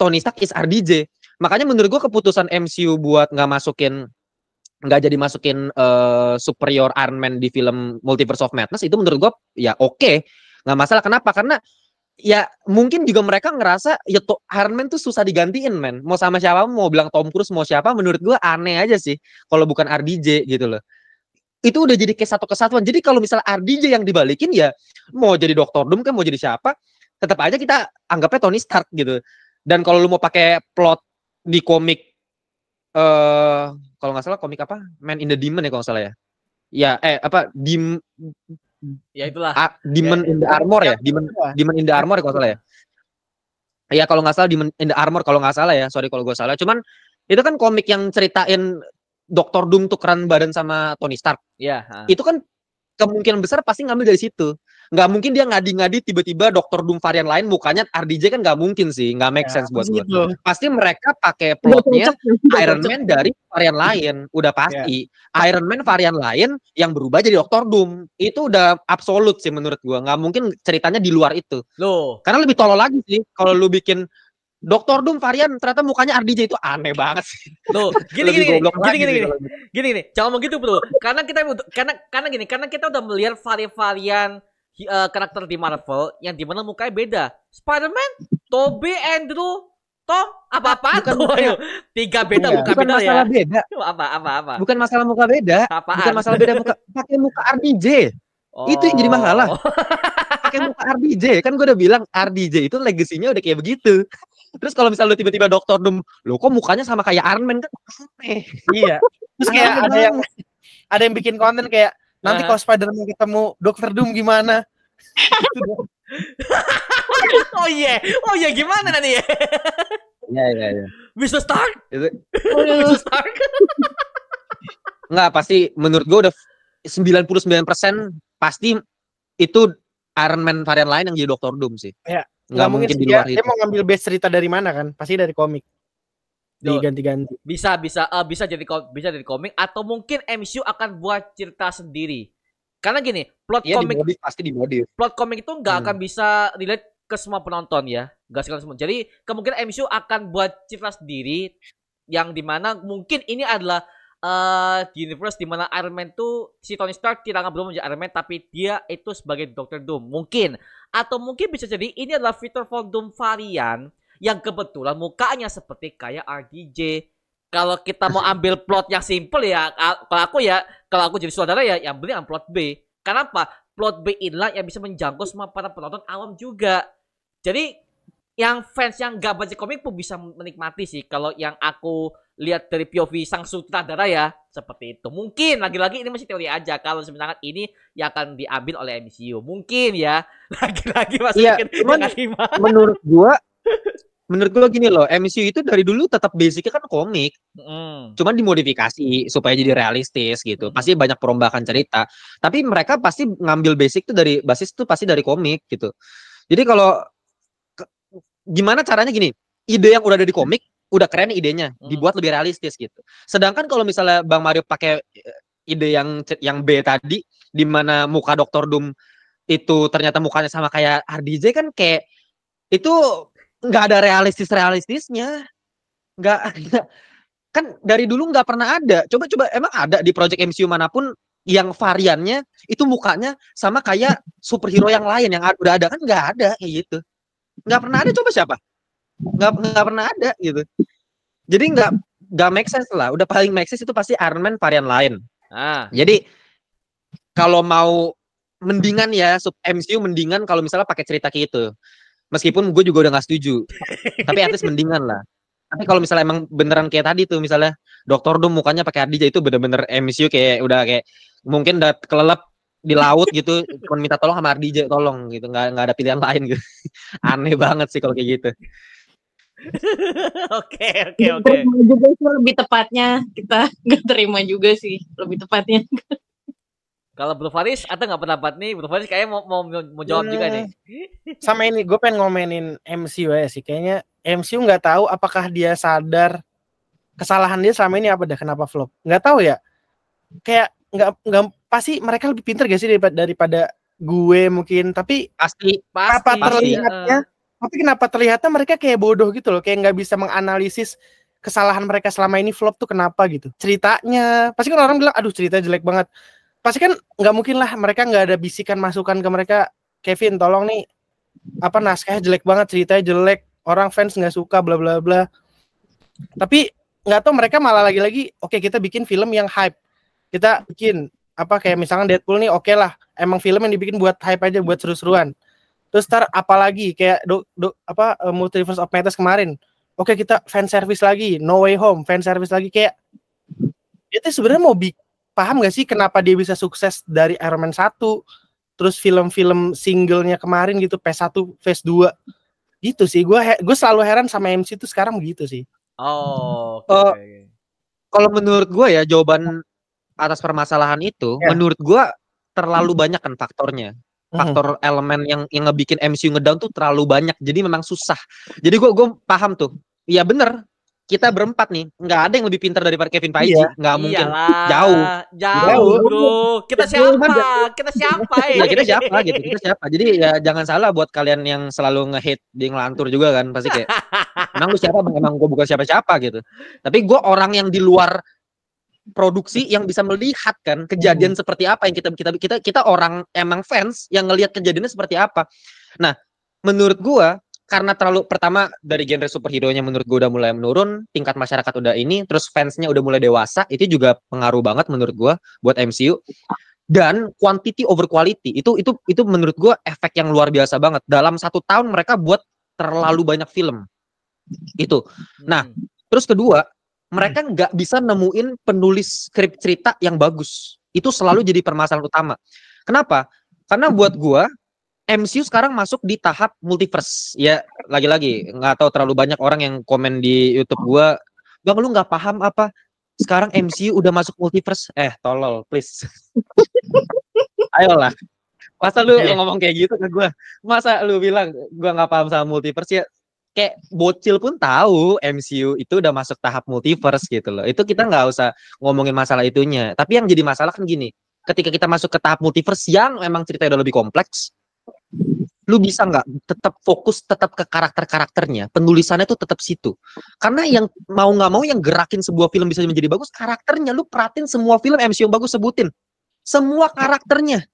Tony Stark is RDJ. Makanya menurut gue keputusan MCU buat nggak jadi masukin superior Iron Man di film Multiverse of Madness itu menurut gue ya oke. Nggak masalah. Kenapa? Karena ya mungkin juga mereka ngerasa ya Iron Man tuh susah digantiin, men. Mau sama siapa, mau bilang Tom Cruise, mau siapa, menurut gue aneh aja sih kalau bukan RDJ gitu loh. Itu udah jadi kayak satu kesatuan. Jadi kalau misalnya RDJ yang dibalikin, ya mau jadi Dr. Doom kan, mau jadi siapa, tetap aja kita anggapnya Tony Stark gitu. Dan kalau lu mau pakai plot di komik, kalau nggak salah komik apa, Man in the Demon ya kalau nggak salah ya. Ya ya itulah. Demon in the Armor ya, Demon in the Armor ya kalau salah ya. Ya kalau nggak salah Demon in the Armor kalau nggak salah ya. Sorry kalau gue salah. Cuman itu kan komik yang ceritain Dr. Doom tukeran badan sama Tony Stark. Iya. Itu kan kemungkinan besar pasti ngambil dari situ. Nggak mungkin dia ngadi-ngadi tiba-tiba Dr. Doom varian lain mukanya RDJ, kan nggak mungkin sih, nggak make sense buat gue. Pasti mereka pakai plotnya Iron Man dari varian lain, udah pasti. Iron Man varian lain yang berubah jadi Dr. Doom, itu udah absolut sih menurut gue. Nggak mungkin ceritanya di luar itu. Loh. Karena lebih tolol lagi sih kalau lu bikin Dr. Doom varian ternyata mukanya RDJ, itu aneh banget sih. Loh, gini. Jangan ngomong gitu, bro. Karena kita udah melihat varian karakter di Marvel yang dimana mukanya beda. Spider-Man, Tobey, Andrew, Tom, apa-apaan tuh? Ayo, 3 beda, muka bukan beda masalah ya. Beda. Apa? Bukan masalah muka beda. Apaan? Bukan masalah beda muka, pakai muka RDJ. Itu yang jadi masalah. Pakai muka RDJ, kan gue udah bilang RDJ itu legasinya udah kayak begitu. Terus kalau misalnya lu tiba-tiba Dr. Doom, lo kok mukanya sama kayak Iron Man, kan aneh. Iya. Terus kayak ada yang bikin konten kayak nanti kalau Spider-Man ketemu Dr. Doom gimana? Oh iya, gimana nanti ya? Iya. Mr. Stark? Itu Mr. Stark? Enggak, pasti menurut gue udah 99% pasti itu Iron Man varian lain yang jadi Dr. Doom sih. Iya. Nggak mungkin di luar itu. Dia mau ngambil base cerita dari mana kan? Pasti dari komik. Diganti-ganti. Bisa jadi komik, atau mungkin MCU akan buat cerita sendiri. Karena gini, plot komik pasti dimodif. Plot komik itu nggak akan bisa relate ke semua penonton ya, nggak sekali semua. Jadi kemungkinan MCU akan buat cerita sendiri yang dimana mungkin ini adalah di universe di mana Iron Man tuh si Tony Stark tidak belum menjadi Iron Man tapi dia itu sebagai Dr. Doom. Mungkin atau mungkin bisa jadi ini adalah Victor Von Doom varian yang kebetulan mukanya seperti kayak RDJ. Kalau kita mau ambil plot yang simple ya, kalau aku jadi saudara ya yang beli yang plot B. Kenapa? Plot B inilah yang bisa menjangkau semua para penonton awam juga. Jadi yang fans yang gak baca komik pun bisa menikmati sih. Kalau yang aku lihat dari POV sang sutradara ya seperti itu. Mungkin lagi-lagi ini masih teori aja. Kalau sebenarnya ini yang akan diambil oleh MCU. Mungkin ya. Lagi-lagi masih Iya, menurut gua gini loh, MCU itu dari dulu tetap basicnya kan komik, cuman dimodifikasi supaya jadi realistis gitu. Pasti banyak perombakan cerita, tapi mereka pasti ngambil basic tuh dari basis tuh pasti dari komik gitu. Jadi kalau gimana caranya gini, ide yang udah ada di komik udah keren idenya, dibuat lebih realistis gitu. Sedangkan kalau misalnya Bang Mario pakai ide yang B tadi, di mana muka Dr. Doom itu ternyata mukanya sama kayak RDJ kan kayak itu nggak ada realistisnya, nggak kan dari dulu nggak pernah ada. Coba emang ada di project MCU manapun yang variannya itu mukanya sama kayak superhero yang lain yang udah ada kan nggak ada kayak gitu, nggak pernah ada. Coba siapa? Nggak pernah ada gitu. Jadi nggak make sense lah. Udah paling make sense itu pasti Iron Man varian lain. Jadi kalau mau mendingan ya sub MCU mendingan kalau misalnya pakai cerita kayak gitu. Meskipun gue juga udah gak setuju, tapi at least mendingan lah. Tapi kalau misalnya emang beneran kayak tadi tuh, misalnya Dr. Doom mukanya pakai RDJ itu bener-bener MCU kayak udah kayak mungkin udah kelelep di laut gitu, cuma minta tolong sama RDJ tolong gitu, nggak ada pilihan lain gitu. Aneh banget sih kalau kayak gitu. Oke. Juga sih lebih tepatnya kita nggak terima juga sih lebih tepatnya. Kalau Bro Faris ada nggak pendapat nih? Bro Faris kayaknya mau jawab juga nih. Sama ini gue pengen ngomenin MCU ya sih. Kayaknya MCU nggak tahu apakah dia sadar kesalahan dia selama ini apa dah kenapa flop. Nggak tahu ya. Kayak nggak pasti mereka lebih pintar gak sih daripada gue mungkin. Tapi pasti terlihatnya. Tapi kenapa terlihatnya mereka kayak bodoh gitu loh. Kayak nggak bisa menganalisis kesalahan mereka selama ini flop tuh kenapa gitu. Ceritanya pasti kan orang bilang aduh cerita jelek banget. Pasti kan nggak mungkin lah mereka nggak ada bisikan masukan ke mereka, Kevin tolong nih apa naskahnya jelek banget, ceritanya jelek, orang fans nggak suka bla bla bla. Tapi nggak tahu mereka malah lagi-lagi oke, kita bikin film yang hype, kita bikin apa kayak misalnya Deadpool nih oke lah, emang film yang dibikin buat hype aja, buat seru-seruan. Terus ntar apalagi kayak Multiverse of Madness kemarin, oke kita fan service lagi, No Way Home fan service lagi, kayak itu sebenarnya mau paham gak sih kenapa dia bisa sukses dari Iron Man 1, terus film-film singlenya kemarin gitu, Phase 1, Phase 2 gitu sih. Gue selalu heran sama MC itu sekarang begitu sih. Kalau menurut gue ya jawaban atas permasalahan itu, menurut gue terlalu banyak kan faktornya. Faktor elemen yang ngebikin MCU ngedown tuh terlalu banyak, jadi memang susah. Jadi gue paham tuh, iya bener. Kita berempat nih, nggak ada yang lebih pintar daripada Kevin Feige, nggak mungkin. Jauh bro. Kita siapa ya? Kita siapa? Jadi ya jangan salah buat kalian yang selalu nge-hate di ngelantur juga kan, pasti kayak emang lu siapa? Emang gue bukan siapa-siapa gitu. Tapi gue orang yang di luar produksi yang bisa melihat kan kejadian seperti apa yang kita orang emang fans yang ngelihat kejadiannya seperti apa. Nah, menurut gue karena terlalu pertama dari genre superhero-nya menurut gue udah mulai menurun, tingkat masyarakat udah ini, terus fansnya udah mulai dewasa, itu juga pengaruh banget menurut gue buat MCU. Dan quantity over quality itu menurut gue efek yang luar biasa banget. Dalam 1 tahun mereka buat terlalu banyak film itu. Nah, terus kedua mereka nggak bisa nemuin penulis skrip cerita yang bagus. Itu selalu jadi permasalahan utama. Kenapa? Karena buat gue MCU sekarang masuk di tahap multiverse. Ya, lagi-lagi nggak tahu terlalu banyak orang yang komen di YouTube gua, "Bang, lu nggak paham apa? Sekarang MCU udah masuk multiverse." Tolol, please. Ayolah. Masa lu ngomong kayak gitu ke gua? Masa lu bilang gua nggak paham sama multiverse ya? Kayak bocil pun tahu MCU itu udah masuk tahap multiverse gitu loh. Itu kita nggak usah ngomongin masalah itunya. Tapi yang jadi masalah kan gini, ketika kita masuk ke tahap multiverse yang memang ceritanya udah lebih kompleks, lu bisa nggak tetap fokus tetap ke karakternya, penulisannya tuh tetap situ. Karena yang mau nggak mau yang gerakin sebuah film bisa menjadi bagus karakternya. Lu perhatiin semua film MCU yang bagus, sebutin semua karakternya.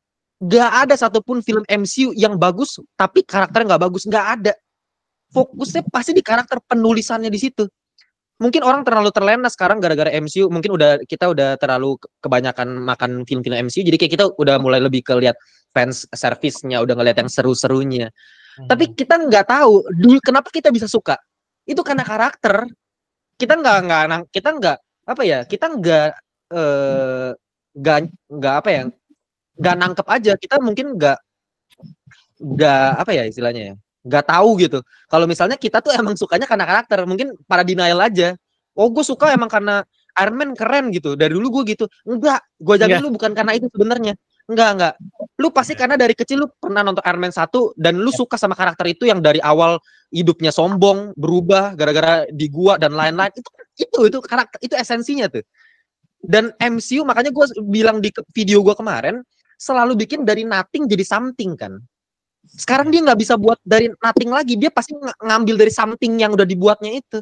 Nggak ada satupun film MCU yang bagus tapi karakternya nggak bagus, nggak ada. Fokusnya pasti di karakter, penulisannya di situ. Mungkin orang terlalu terlena sekarang gara-gara MCU, mungkin kita udah terlalu kebanyakan makan film-film MCU, jadi kayak kita udah mulai lebih ke lihat fans service-nya, udah ngeliat yang seru-serunya. Tapi kita nggak tahu dulu kenapa kita bisa suka. Itu karena karakter. Kita nggak nangkep aja. Kita mungkin nggak apa ya istilahnya ya, nggak tahu gitu. Kalau misalnya kita tuh emang sukanya karena karakter, mungkin pada denial aja. Oh, gue suka emang karena Iron Man keren gitu. Dari dulu gue gitu. Enggak, gue jamin lu bukan karena itu sebenarnya. Enggak. Lu pasti karena dari kecil lu pernah nonton Iron Man 1 dan lu suka sama karakter itu yang dari awal hidupnya sombong, berubah gara-gara di gua dan lain-lain. Itu karakter, itu esensinya tuh. Dan MCU makanya gue bilang di video gue kemarin selalu bikin dari nothing jadi something kan. Sekarang dia nggak bisa buat dari nothing lagi, dia pasti ngambil dari something yang udah dibuatnya itu.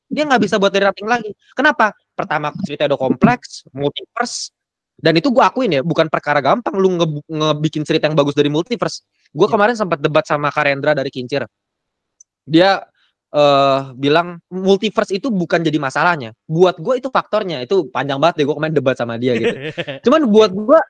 Dia nggak bisa buat dari nothing lagi. Kenapa? Pertama, cerita udah kompleks, multiverse. Dan itu gue akuin ya, bukan perkara gampang lu ngebikin cerita yang bagus dari multiverse. Gue kemarin sempat debat sama Karendra dari Kincir. Dia bilang multiverse itu bukan jadi masalahnya. Buat gue itu faktornya. Itu panjang banget deh, gue kemarin debat sama dia gitu. Cuman buat gue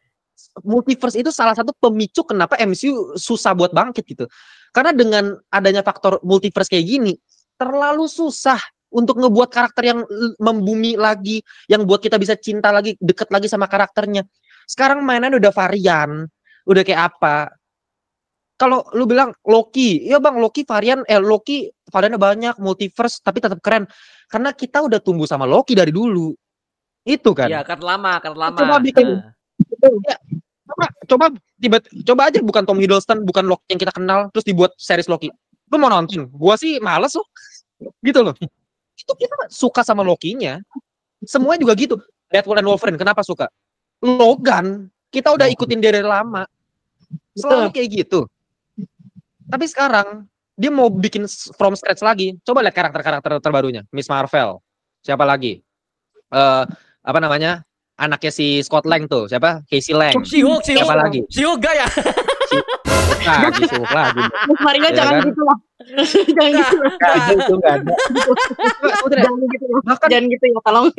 multiverse itu salah satu pemicu kenapa MCU susah buat bangkit gitu. Karena dengan adanya faktor multiverse kayak gini, terlalu susah untuk ngebuat karakter yang membumi lagi, yang buat kita bisa cinta lagi, deket lagi sama karakternya. Sekarang mainan udah varian, udah kayak apa. Kalau lu bilang Loki, ya bang Loki variannya banyak, multiverse, tapi tetap keren. Karena kita udah tumbuh sama Loki dari dulu. Itu kan. Iya, karena lama. Coba bikin, coba aja bukan Tom Hiddleston, bukan Loki yang kita kenal, terus dibuat series Loki. Lu mau nonton? Gua sih males loh. Gitu loh. Itu kita suka sama Loki-nya. Semuanya juga gitu. Deadpool and Wolverine, kenapa suka? Logan, kita udah ikutin dari lama. Selalu kayak gitu. Tapi sekarang, dia mau bikin from scratch lagi. Coba lihat karakter-karakter terbarunya. Miss Marvel. Siapa lagi? Apa namanya? Anaknya si Scott Lang tuh. Siapa? Casey Lang. Siapa lagi? Si-Hulk gak ya? Si-Hulk lagi. Mario jangan gitu lah. Jangan gitu. Itu enggak ada. Jangan gitu ya, tolong.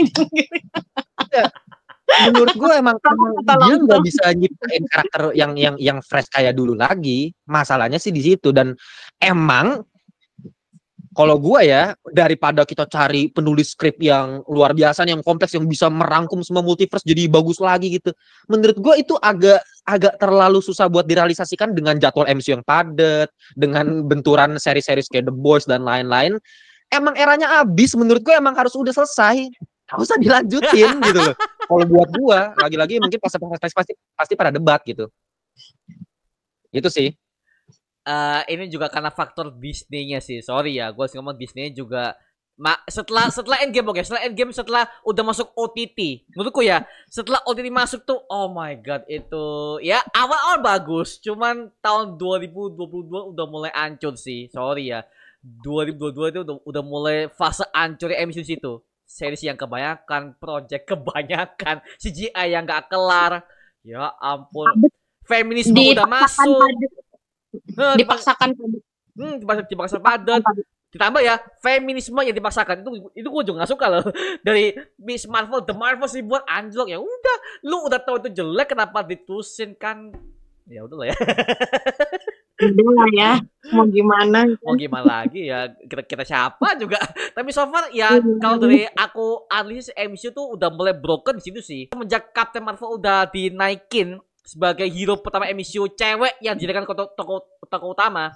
Menurut gue emang dia nggak bisa nyiptain karakter yang fresh kayak dulu lagi. Masalahnya sih di situ. Dan emang kalau gue ya, daripada kita cari penulis skrip yang luar biasa, yang kompleks, yang bisa merangkum semua multiverse jadi bagus lagi gitu, menurut gue itu agak terlalu susah buat direalisasikan dengan jadwal MCU yang padat, dengan benturan seri-seri kayak The Boys dan lain-lain. Emang eranya abis, menurut gue emang harus udah selesai. Gak usah dilanjutin gitu loh. Kalau buat gue, lagi-lagi mungkin pasti pada debat gitu. Itu sih. Ini juga karena faktor Disney-nya sih. Sorry ya, gue ngomong Disney juga. Setelah Endgame, oke. Setelah udah masuk OTT, menurutku ya, setelah OTT masuk tuh, oh my god, itu ya awal-awal bagus. Cuman tahun 2022 udah mulai hancur sih. Sorry ya, 2022 itu udah mulai fase hancur MCU situ. Series yang kebanyakan, project kebanyakan, CGI yang gak kelar. Ya ampun, feminisme udah masuk. Dipaksakan padat. Ditambah ya feminisme yang dipaksakan itu gue juga gak suka loh. Dari Miss Marvel, The Marvels dibuat anjlok, ya udah, lu udah tahu itu jelek kenapa ditusin kan? Ya udah lah ya. Udah ya, mau gimana lagi ya, kita siapa juga. Tapi so far ya, kalau dari aku analisis MCU tuh udah mulai broken di situ sih. Semenjak Captain Marvel udah dinaikin sebagai hero pertama MCU cewek yang dijadikan tokoh utama,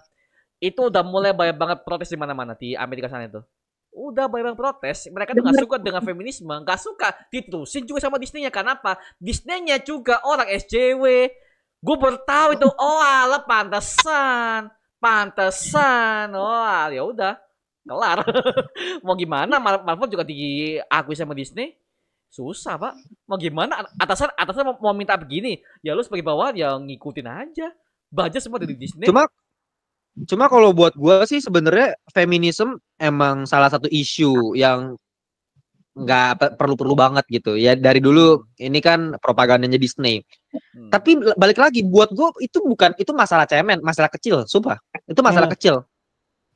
itu udah mulai banyak banget protes di mana-mana di Amerika sana itu. Udah banyak banget protes. Mereka tuh gak suka dengan feminisme, gak suka diterusin juga sama Disney-nya. Kenapa? Disney-nya juga orang SJW. Gue baru tahu itu. Oh alah, pantesan. Oh ya udah, kelar. Mau gimana? Marvel juga diakui sama Disney. Susah pak, mau gimana? Atasan mau minta begini, ya lu sebagai bawahan ya ngikutin aja. Budget semua dari Disney. Cuma Cuma kalau buat gue sih sebenarnya feminisme emang salah satu isu yang nggak perlu-perlu banget gitu ya. Dari dulu ini kan propagandanya Disney. Tapi balik lagi buat gue itu masalah cemen, masalah kecil, sumpah. Itu masalah kecil.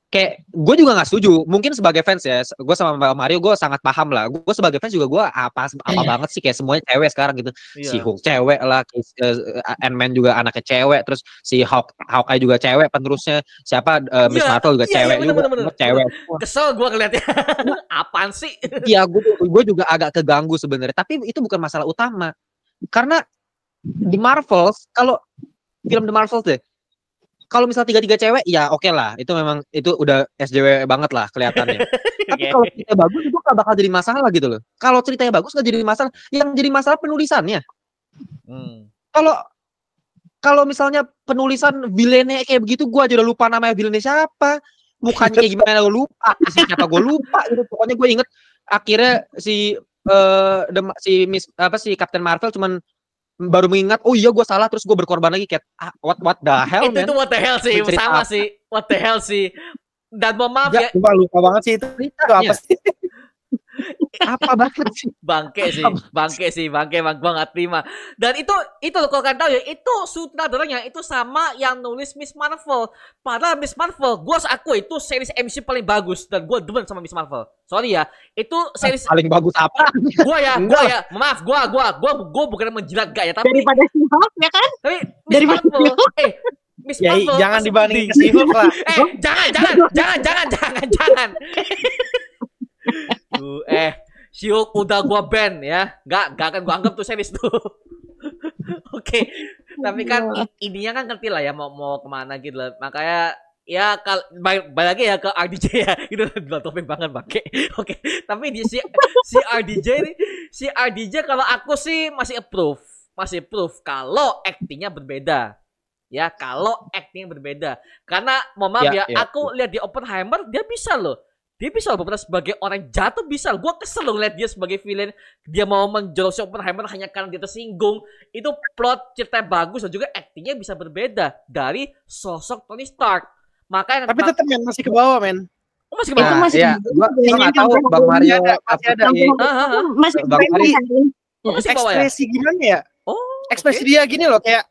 Kayak gue juga nggak setuju. Mungkin sebagai fans ya, gue sama Mario gue sangat paham lah. Gue sebagai fans juga gue apa banget sih kayak semuanya cewek sekarang gitu. Si Hulk cewek lah, Ant-Man juga anaknya cewek, terus si Hawkeye juga cewek penerusnya. Siapa Miss Marvel juga cewek juga, cewek. Kesel gue ngeliatnya. Apaan sih? Iya, gue juga agak keganggu sebenarnya. Tapi itu bukan masalah utama. Karena di Marvel, kalau film The Marvels deh, kalau misal 3 cewek, ya oke lah. Itu memang itu udah SJW banget lah kelihatannya. Tapi kalau ceritanya bagus itu gak bakal jadi masalah gitu loh. Kalau ceritanya bagus gak jadi masalah. Yang jadi masalah penulisannya. Kalau misalnya penulisan villainnya kayak begitu, gue aja udah lupa namanya villainnya siapa, mukanya kayak gimana gue lupa, siapa gue lupa gitu. Pokoknya gue inget akhirnya si Captain Marvel cuman baru mengingat, oh iya gue salah, terus gue berkorban lagi kayak what the hell, itu what the hell sih, sama sih, what the hell sih. Dan mohon maaf ya, lupa banget sih itu apa sih? Apa banget sih? Bangke sih, gue gak terima. Dan itu loh, kalau kalian tahu ya, itu sutradaranya itu sama yang nulis Miss Marvel. Padahal Miss Marvel, gue aku itu series MC paling bagus dan gue demen sama Miss Marvel. Sorry ya, itu series paling bagus apa? Gue ya, maaf, gue bukan menjilat gak ya, tapi daripada She-Hulk ya kan? Tapi Miss Marvel, Miss Marvel, jangan dibandingin ke She-Hulk lah. Jangan. She-Hulk udah gua ban ya. Gak akan gua anggap tuh series tuh. Oke. Tapi kan ininya kan ngerti lah ya mau kemana gitu lah. Makanya ya balik lagi ya ke RDJ ya. Itu udah topik banget pakai. Oke. Tapi si RDJ kalau aku sih masih approve kalau aktingnya berbeda. Ya, kalau aktingnya berbeda. Karena mohon maaf ya, aku lihat di Oppenheimer dia bisa loh beberapa sebagai orang jatuh bisa. Gue kesel loh ngeliat dia sebagai villain. Dia mau menjolosi Oppenheimer hanya karena dia tersinggung. Itu plot cerita bagus dan juga aktingnya bisa berbeda dari sosok Tony Stark. Makanya tapi tetap masih ke bawah, men. Oh, masih ke bawah. Masih gue nggak tahu Bang Mario masih ada. Masih Bang Mario ekspresi gimana ya? Ekspresi dia gini loh, kayak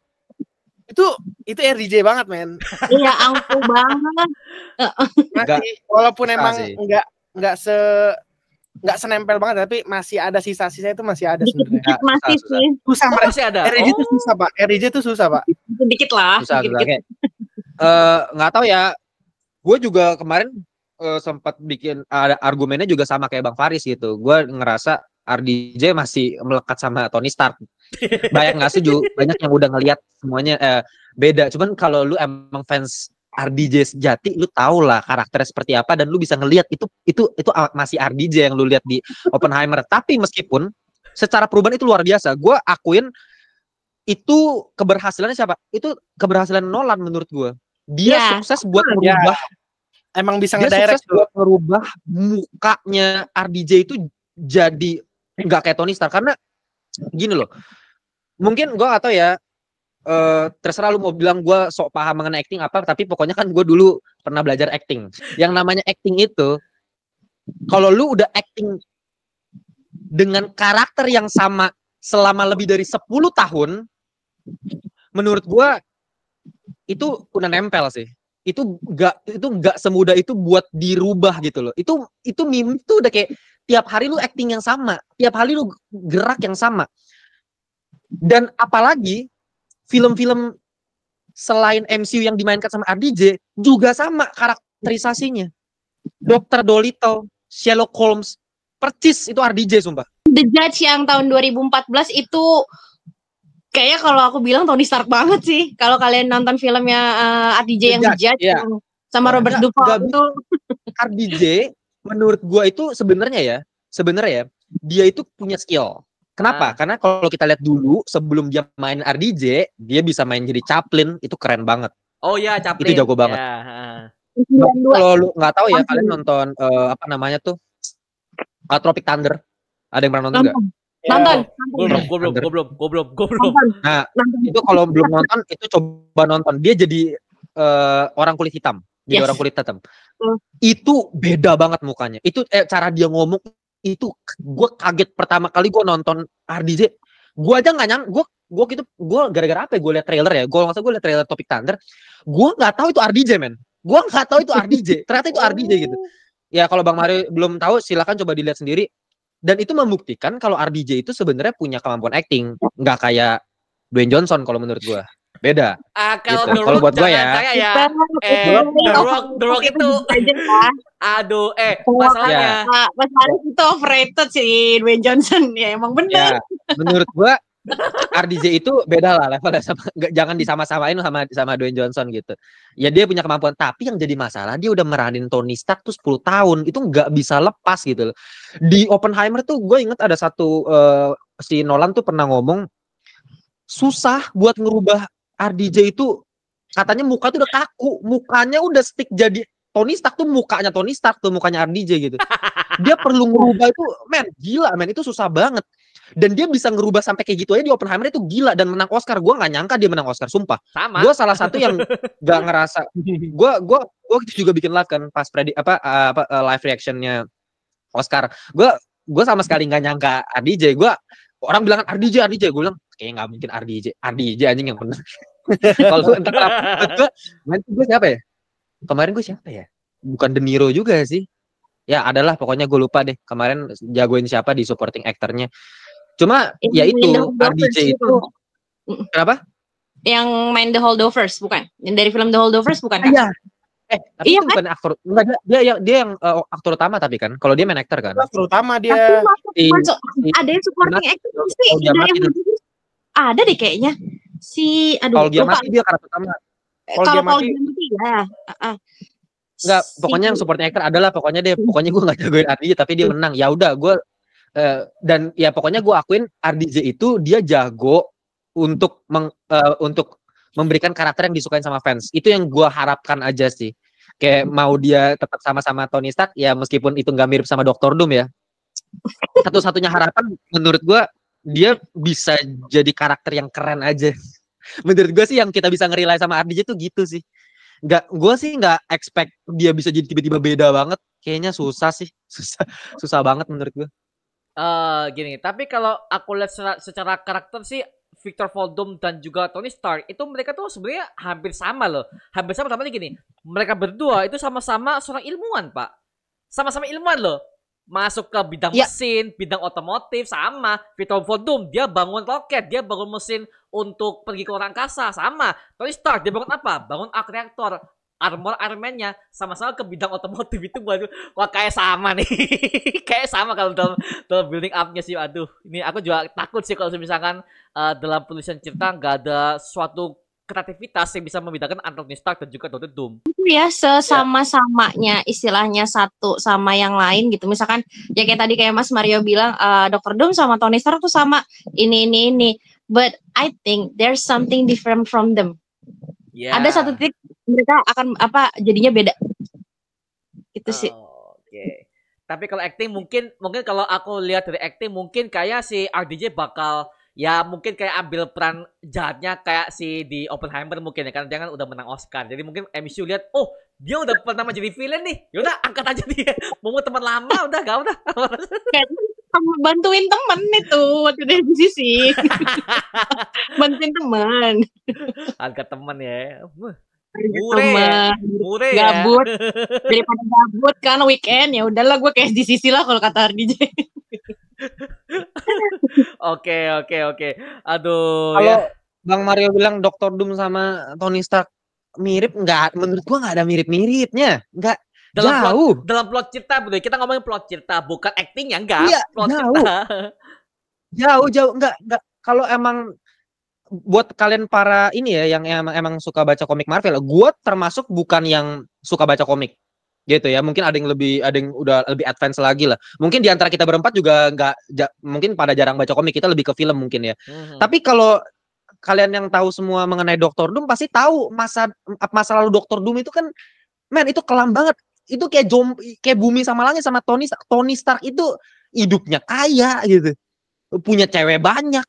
itu RDJ banget, men. Iya, angkuh banget. Masih, walaupun emang enggak senempel banget, tapi masih ada sisa-sisa itu masih ada sebenarnya. Masih sih. Susah, masih ada. RDJ itu susah, Pak. RDJ itu susah, Pak. Dikit lah. Dikit. Nggak tahu ya. Gue juga kemarin sempat bikin ada argumennya juga sama kayak Bang Faris gitu. Gue ngerasa RDJ masih melekat sama Tony Stark. Banyak nggak setuju, banyak yang udah ngelihat semuanya beda. Cuman kalau lu emang fans RDJ sejati, lu tau lah karakternya seperti apa dan lu bisa ngelihat itu masih RDJ yang lu lihat di Oppenheimer. Tapi meskipun secara perubahan itu luar biasa, gue akuin itu keberhasilannya siapa? Itu keberhasilan Nolan menurut gue. Dia sukses buat merubah. Emang bisa ngedirect buat merubah mukanya RDJ itu jadi nggak kayak Tony Stark. Karena gini loh, mungkin gue atau ya terserah lu mau bilang gue sok paham mengenai acting apa, tapi pokoknya kan gue dulu pernah belajar acting. Yang namanya acting itu, kalau lu udah acting dengan karakter yang sama selama lebih dari 10 tahun, menurut gue itu udah nempel sih. Itu nggak semudah itu buat dirubah gitu loh. Itu meme itu udah kayak tiap hari lu acting yang sama, tiap hari lu gerak yang sama. Dan apalagi film-film selain MCU yang dimainkan sama RDJ juga sama karakterisasinya. Dr. Dolittle, Sherlock Holmes, percis itu RDJ sumpah. The Judge yang tahun 2014 itu kayaknya kalau aku bilang Tony Stark banget sih. Kalau kalian nonton filmnya RDJ yang The Judge sama Robert Duvall itu. RDJ menurut gua itu sebenarnya ya dia itu punya skill. Kenapa? Karena kalau kita lihat dulu sebelum dia main RDJ, dia bisa main jadi Chaplin, itu keren banget. Oh ya, Chaplin. Itu jago banget. Kalau lu nggak tahu ya, kalian nonton apa namanya tuh? Tropic Thunder. Ada yang pernah nonton nggak? Nonton. Gue belum. Nah, itu kalau belum nonton itu coba nonton. Dia jadi orang kulit hitam. Jadi Yes. orang kulit hitam. Hmm. Itu beda banget mukanya. Itu cara dia ngomong itu gue kaget pertama kali gue nonton RDJ. Gue aja nggak nyang, gue gara-gara apa? Gue liat trailer ya. Gue liat trailer Tropic Thunder. Gue nggak tahu itu RDJ men. Gue nggak tahu itu RDJ. Ternyata itu RDJ gitu. Ya kalau Bang Mario belum tahu silakan coba dilihat sendiri. Dan itu membuktikan kalau RDJ itu sebenarnya punya kemampuan acting, nggak kayak Dwayne Johnson kalau menurut gue. Beda. Kalau Gitu. The Kalau Rock buat gua jangan ya. kayak ya. The Rock itu itu aduh, masalahnya Mas Faris itu overrated sih Dwayne Johnson ya emang bener. Ya, menurut gua RDJ itu beda lah levelnya jangan disama-samain sama Dwayne Johnson gitu. Ya dia punya kemampuan, tapi yang jadi masalah dia udah meranin Tony Stark tuh 10 tahun. Itu nggak bisa lepas gitu loh. Di Oppenheimer tuh gue inget ada satu si Nolan tuh pernah ngomong susah buat ngerubah RDJ itu, katanya muka tuh udah kaku, mukanya udah stick jadi Tony Stark tuh mukanya Tony Stark tuh mukanya RDJ gitu. Dia perlu ngerubah itu, gila itu susah banget. Dan dia bisa ngerubah sampai kayak gitu aja di Oppenheimer itu gila dan menang Oscar. Gue nggak nyangka dia menang Oscar, sumpah. sama. Gue salah satu yang nggak ngerasa. Gue juga bikin live kan pas live reactionnya Oscar. Gue sama sekali nggak nyangka RDJ. Orang bilang RDJ, gue bilang kayaknya nggak mungkin RDJ anjing yang benar. Kalau gue siapa ya? Kemarin gue siapa ya? Bukan De Niro juga sih. Ya adalah pokoknya gue lupa deh. Kemarin jagoin siapa di supporting actornya. Cuma ya itu RDJ itu kenapa? Yang main The Holdovers bukan? Yang dari film The Holdovers bukan? Iya. Tapi Iya, itu bukan aktor. Enggak, dia yang aktor utama tapi kan. Kalau dia main aktor kan. Terutama Tapi dia ada yang supporting actor sih. Kalau dia mati itu. Ada deh kayaknya. Kalau dia mati dia karakter utama. Kalau dia Kalau mati- dia mati ya. Enggak, pokoknya yang supporting actor adalah pokoknya gue nggak jagoin RDJ tapi dia menang. Ya udah gue dan ya pokoknya gue akuin RDJ itu dia jago untuk memberikan karakter yang disukain sama fans. Itu yang gue harapkan aja sih. Kayak mau dia tetap sama-sama Tony Stark ya meskipun itu nggak mirip sama Dr. Doom ya. Satu-satunya harapan menurut gue dia bisa jadi karakter yang keren aja. Menurut gue sih yang kita bisa nge-relay sama RDJ tuh gitu sih. Gue sih nggak expect dia bisa jadi tiba-tiba beda banget. Kayaknya susah sih, susah banget menurut gue. Gini, tapi kalau aku lihat secara karakter sih Victor Von Doom dan juga Tony Stark itu mereka tuh sebenarnya hampir sama loh. Hampir sama gini. Mereka berdua itu sama-sama seorang ilmuwan, Pak. Sama-sama ilmuwan loh. Masuk ke bidang mesin, bidang otomotif sama. Victor Von Doom dia bangun roket, dia bangun mesin untuk pergi ke luar angkasa sama. Tony Stark dia bangun apa? Bangun arc reactor. Armor Iron Man-nya sama-sama ke bidang otomotif itu wah kayak sama nih. Kayak sama kalau dalam building up-nya sih. Aduh, ini aku juga takut sih kalau misalkan dalam penulisan cerita nggak ada suatu kreativitas yang bisa membedakan antara Tony Stark dan juga Dr. Doom. Ya sesama-samanya istilahnya satu sama yang lain gitu. Misalkan ya kayak Mas Mario bilang Dr. Doom sama Tony Stark tuh sama ini. But I think there's something different from them. Yeah. Ada satu titik mereka akan jadinya beda. Itu sih. Oke. Tapi kalau acting mungkin kalau aku lihat dari acting mungkin kayak si RDJ bakal ya mungkin kayak ambil peran jahatnya kayak si di Oppenheimer mungkin ya kan dia kan udah menang Oscar. Jadi mungkin MCU lihat dia udah pernah jadi villain nih. Yaudah angkat aja dia. Mau teman lama udah gak udah. Kayak bantuin temen itu waktu di sisi. Bantuin teman. Angkat teman ya. Mure ya. Gabut. Daripada gabut kan weekend ya udahlah gue kayak di sisi lah kalau kata RDJ. Oke. Aduh. Kalau Bang Mario bilang Dr. Doom sama Tony Stark mirip, menurut gua nggak ada mirip-miripnya. Nggak jauh. Dalam plot cerita, betul. Kita ngomongin plot cerita, bukan actingnya, enggak. Iya, plot jauh. cerita. Jauh. Nggak. Kalau emang buat kalian para ini ya yang emang suka baca komik Marvel, gua termasuk bukan yang suka baca komik. Gitu ya, mungkin ada yang udah lebih advance lagi lah. Mungkin di antara kita berempat juga mungkin pada jarang baca komik, kita lebih ke film mungkin ya. Tapi kalau kalian yang tahu semua mengenai Dr. Doom pasti tahu masa lalu Dr. Doom itu kan itu kelam banget. Itu kayak bumi sama langit sama Tony Stark itu hidupnya kaya gitu. Punya cewek banyak.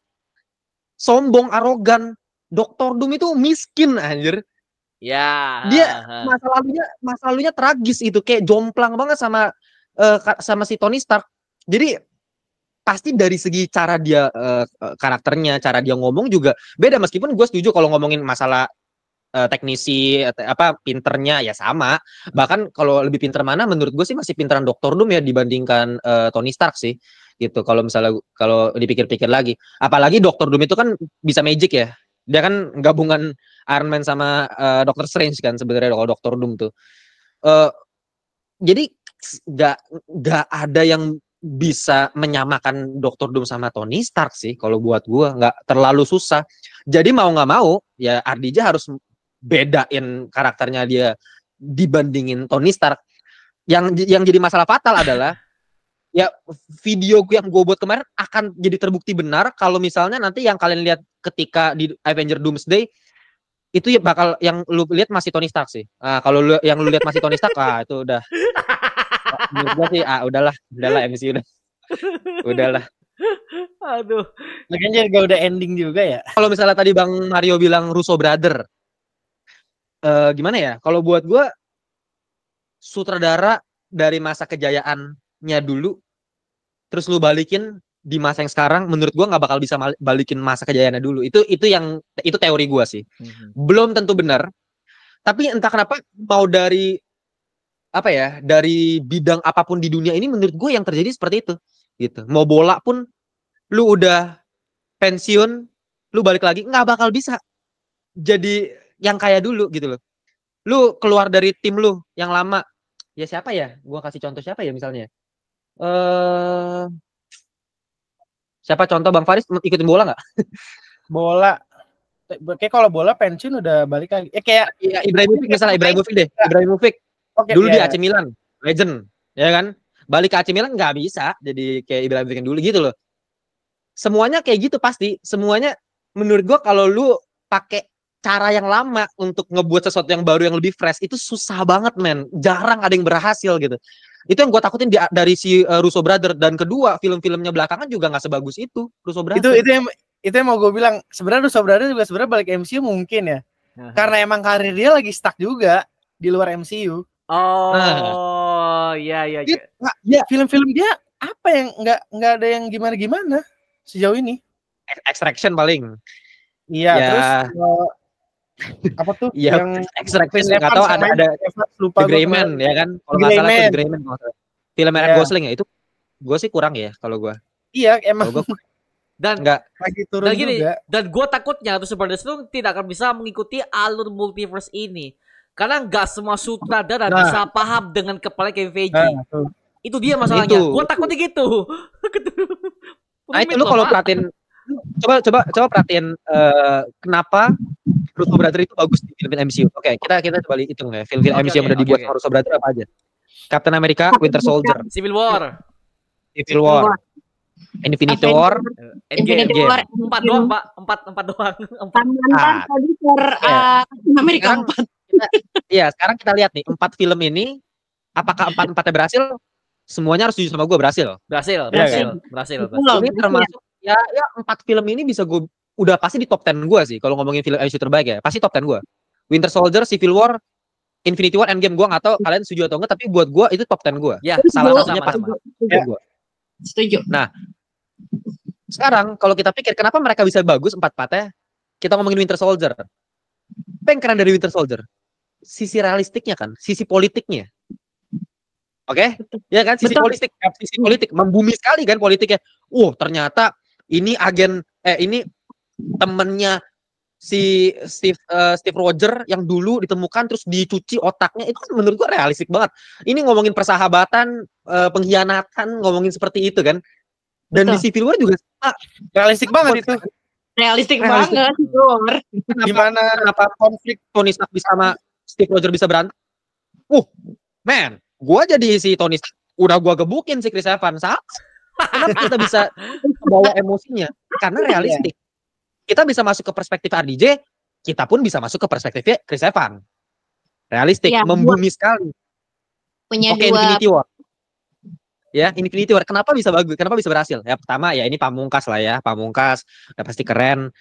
Sombong, arogan. Dr. Doom itu miskin anjir. Ya. Dia masa lalunya tragis itu, kayak jomplang banget sama si Tony Stark. Jadi pasti dari segi cara dia karakternya, cara dia ngomong juga beda, meskipun gue setuju kalau ngomongin masalah teknisi pinternya ya sama. Bahkan kalau lebih pinter mana menurut gue sih masih pinteran Dr. Doom ya dibandingkan Tony Stark sih gitu. Kalau misalnya kalau dipikir-pikir lagi, apalagi Dr. Doom itu kan bisa magic ya. Dia kan gabungan Iron Man sama Doctor Strange kan sebenarnya kalau Dr. Doom tuh. Jadi nggak ada yang bisa menyamakan Dr. Doom sama Tony Stark sih kalau buat gue, nggak terlalu susah. Jadi mau nggak mau ya RDJ harus bedain karakternya dia dibandingin Tony Stark. Yang jadi masalah fatal adalah ya video yang gue buat kemarin akan jadi terbukti benar kalau misalnya nanti yang kalian lihat ketika di Avenger Doomsday itu ya bakal yang lu lihat masih Tony Stark sih. Kalau yang lu lihat masih Tony Stark, itu udah menurut gue sih udahlah MCU udahlah. Aduh. Makanya juga udah ending juga ya. Kalau misalnya tadi Bang Mario bilang Russo Brother, gimana ya? Kalau buat gue sutradara dari masa kejayaannya dulu, terus lu balikin di masa yang sekarang, menurut gue nggak bakal bisa balikin masa kejayaannya dulu. Itu teori gue sih. Belum tentu benar. Tapi entah kenapa mau dari bidang apapun di dunia ini, menurut gue yang terjadi seperti itu. Gitu. Mau bola pun, lu udah pensiun, lu balik lagi nggak bakal bisa jadi yang kayak dulu gitu loh. Lu keluar dari tim lu yang lama, ya siapa ya? Gua kasih contoh siapa ya misalnya? Siapa contoh Bang Faris ikutin bola nggak? Bola. Kayak kalau bola pensiun udah balik lagi. Kayak ya, Ibrahimovic misalnya, Ibrahimovic. Dulu di AC Milan, legend, ya kan? Balik ke AC Milan nggak bisa jadi kayak Ibrahimovic dulu gitu loh. Semuanya kayak gitu pasti. Semuanya menurut gua kalau lu pakai cara yang lama untuk ngebuat sesuatu yang baru yang lebih fresh itu susah banget, men. Jarang ada yang berhasil gitu. Itu yang gue takutin dari si Russo Brother. Dan kedua, film-filmnya belakangan juga nggak sebagus itu Russo Brother. Itu yang mau gue bilang. Sebenarnya Russo Brother juga sebenarnya balik MCU mungkin ya. Karena emang karir dia lagi stuck juga di luar MCU. Iya. Ya, film-film dia apa yang nggak ada yang gimana-gimana sejauh ini. Extraction paling. Iya, ya. Terus apa tuh ya, yang Extraction nggak tahu ada The Gray Man ya kan, kalau nggak salah The Gray Man film Ryan Gosling ya, itu gue sih kurang ya kalau gue. Iya emang dan nggak lagi turun gini, juga. Dan gue takutnya tuh sebenarnya itu tidak akan bisa mengikuti alur multiverse ini karena nggak semua sutradara bisa paham dengan kepala Kevin Feige. Itu dia masalahnya. Gue takutnya gitu. Itu lu kalau perhatiin, coba perhatiin kenapa Russo Brother itu bagus di film MCU. Oke, kita coba hitung ya film-film MCU yang udah dibuat sama Russo Brother apa aja. Captain America, Winter Soldier, Civil War, Infinity War, Endgame. 4 doang, Pak. 4 doang. 4 produser Amerika 4. Iya, sekarang kita lihat nih 4 film ini, apakah 4-4-nya berhasil? Semuanya harus jujur sama gue berhasil. Berhasil. Ini termasuk ya 4 film ini bisa gue udah pasti di top 10 gue sih kalau ngomongin film MCU terbaik ya, pasti top 10 gue. Winter Soldier, Civil War, Infinity War, Endgame, gue nggak tahu kalian setuju atau enggak, tapi buat gue itu top 10 gue. Ya, salah satunya pas. Setuju. Nah, sekarang kalau kita pikir kenapa mereka bisa bagus 4-4-nya, kita ngomongin Winter Soldier. Apa yang keren dari Winter Soldier? Sisi realistiknya kan, sisi politiknya. Oke? Ya kan, sisi politik membumi sekali kan politiknya. Ternyata ini ini temennya si Steve Rogers yang dulu ditemukan terus dicuci otaknya, itu menurut gua realistik banget. Ini ngomongin persahabatan, pengkhianatan, ngomongin seperti itu kan. Dan di Civil War juga realistik banget itu. Realistik banget. Kenapa konflik Tony Stark bisa sama Steve Rogers bisa berantem? Man, gua jadi si Tony Stark udah gua gebukin si Chris Evans. Kenapa kita bisa bawa emosinya? Karena realistik. Kita bisa masuk ke perspektif RDJ, kita pun bisa masuk ke perspektifnya Chris Evans. Realistik, membumi sekali. Punya Infinity War. Ya, Infinity War. Kenapa bisa bagus? Kenapa bisa berhasil? Ya, pertama ya ini Pamungkas lah ya. Pamungkas udah pasti keren.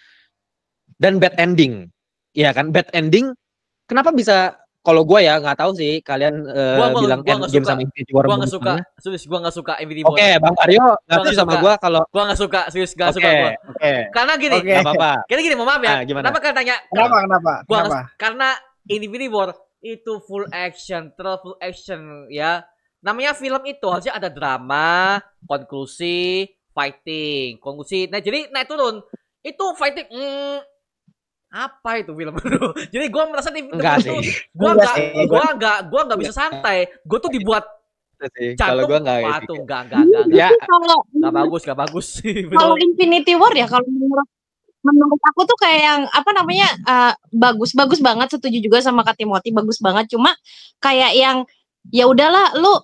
Dan bad ending. Iya kan? Bad ending kenapa bisa, kalau gue ya nggak tahu sih kalian bilang Endgame sama Infinity War. Gua nggak suka, serius gua nggak suka Infinity War. Oke, Bang Aryo nggak setuju sama gue kalau. Gua nggak suka, serius nggak suka gua. Oke. Karena gini, Oke. Nggak apa-apa. Karena gini, mohon maaf ya. Gimana? Kenapa kalian tanya? Kenapa? Gua Kenapa? karena Infinity War itu full action, terlalu full action ya. Namanya film itu harusnya ada drama, konklusi, fighting, konklusi. Nah, jadi naik turun. Itu fighting apa itu film itu? Jadi gua merasa di film Enggak itu sih. gua enggak bisa santai. Gua tuh dibuat Kalau gue nggak wah, gitu. tuh enggak. Ya, Kalau Enggak bagus. kalau Infinity War ya, kalau menurut aku tuh kayak yang apa namanya, bagus banget, setuju juga sama Kak Timothy, bagus banget. Cuma kayak yang ya udahlah lu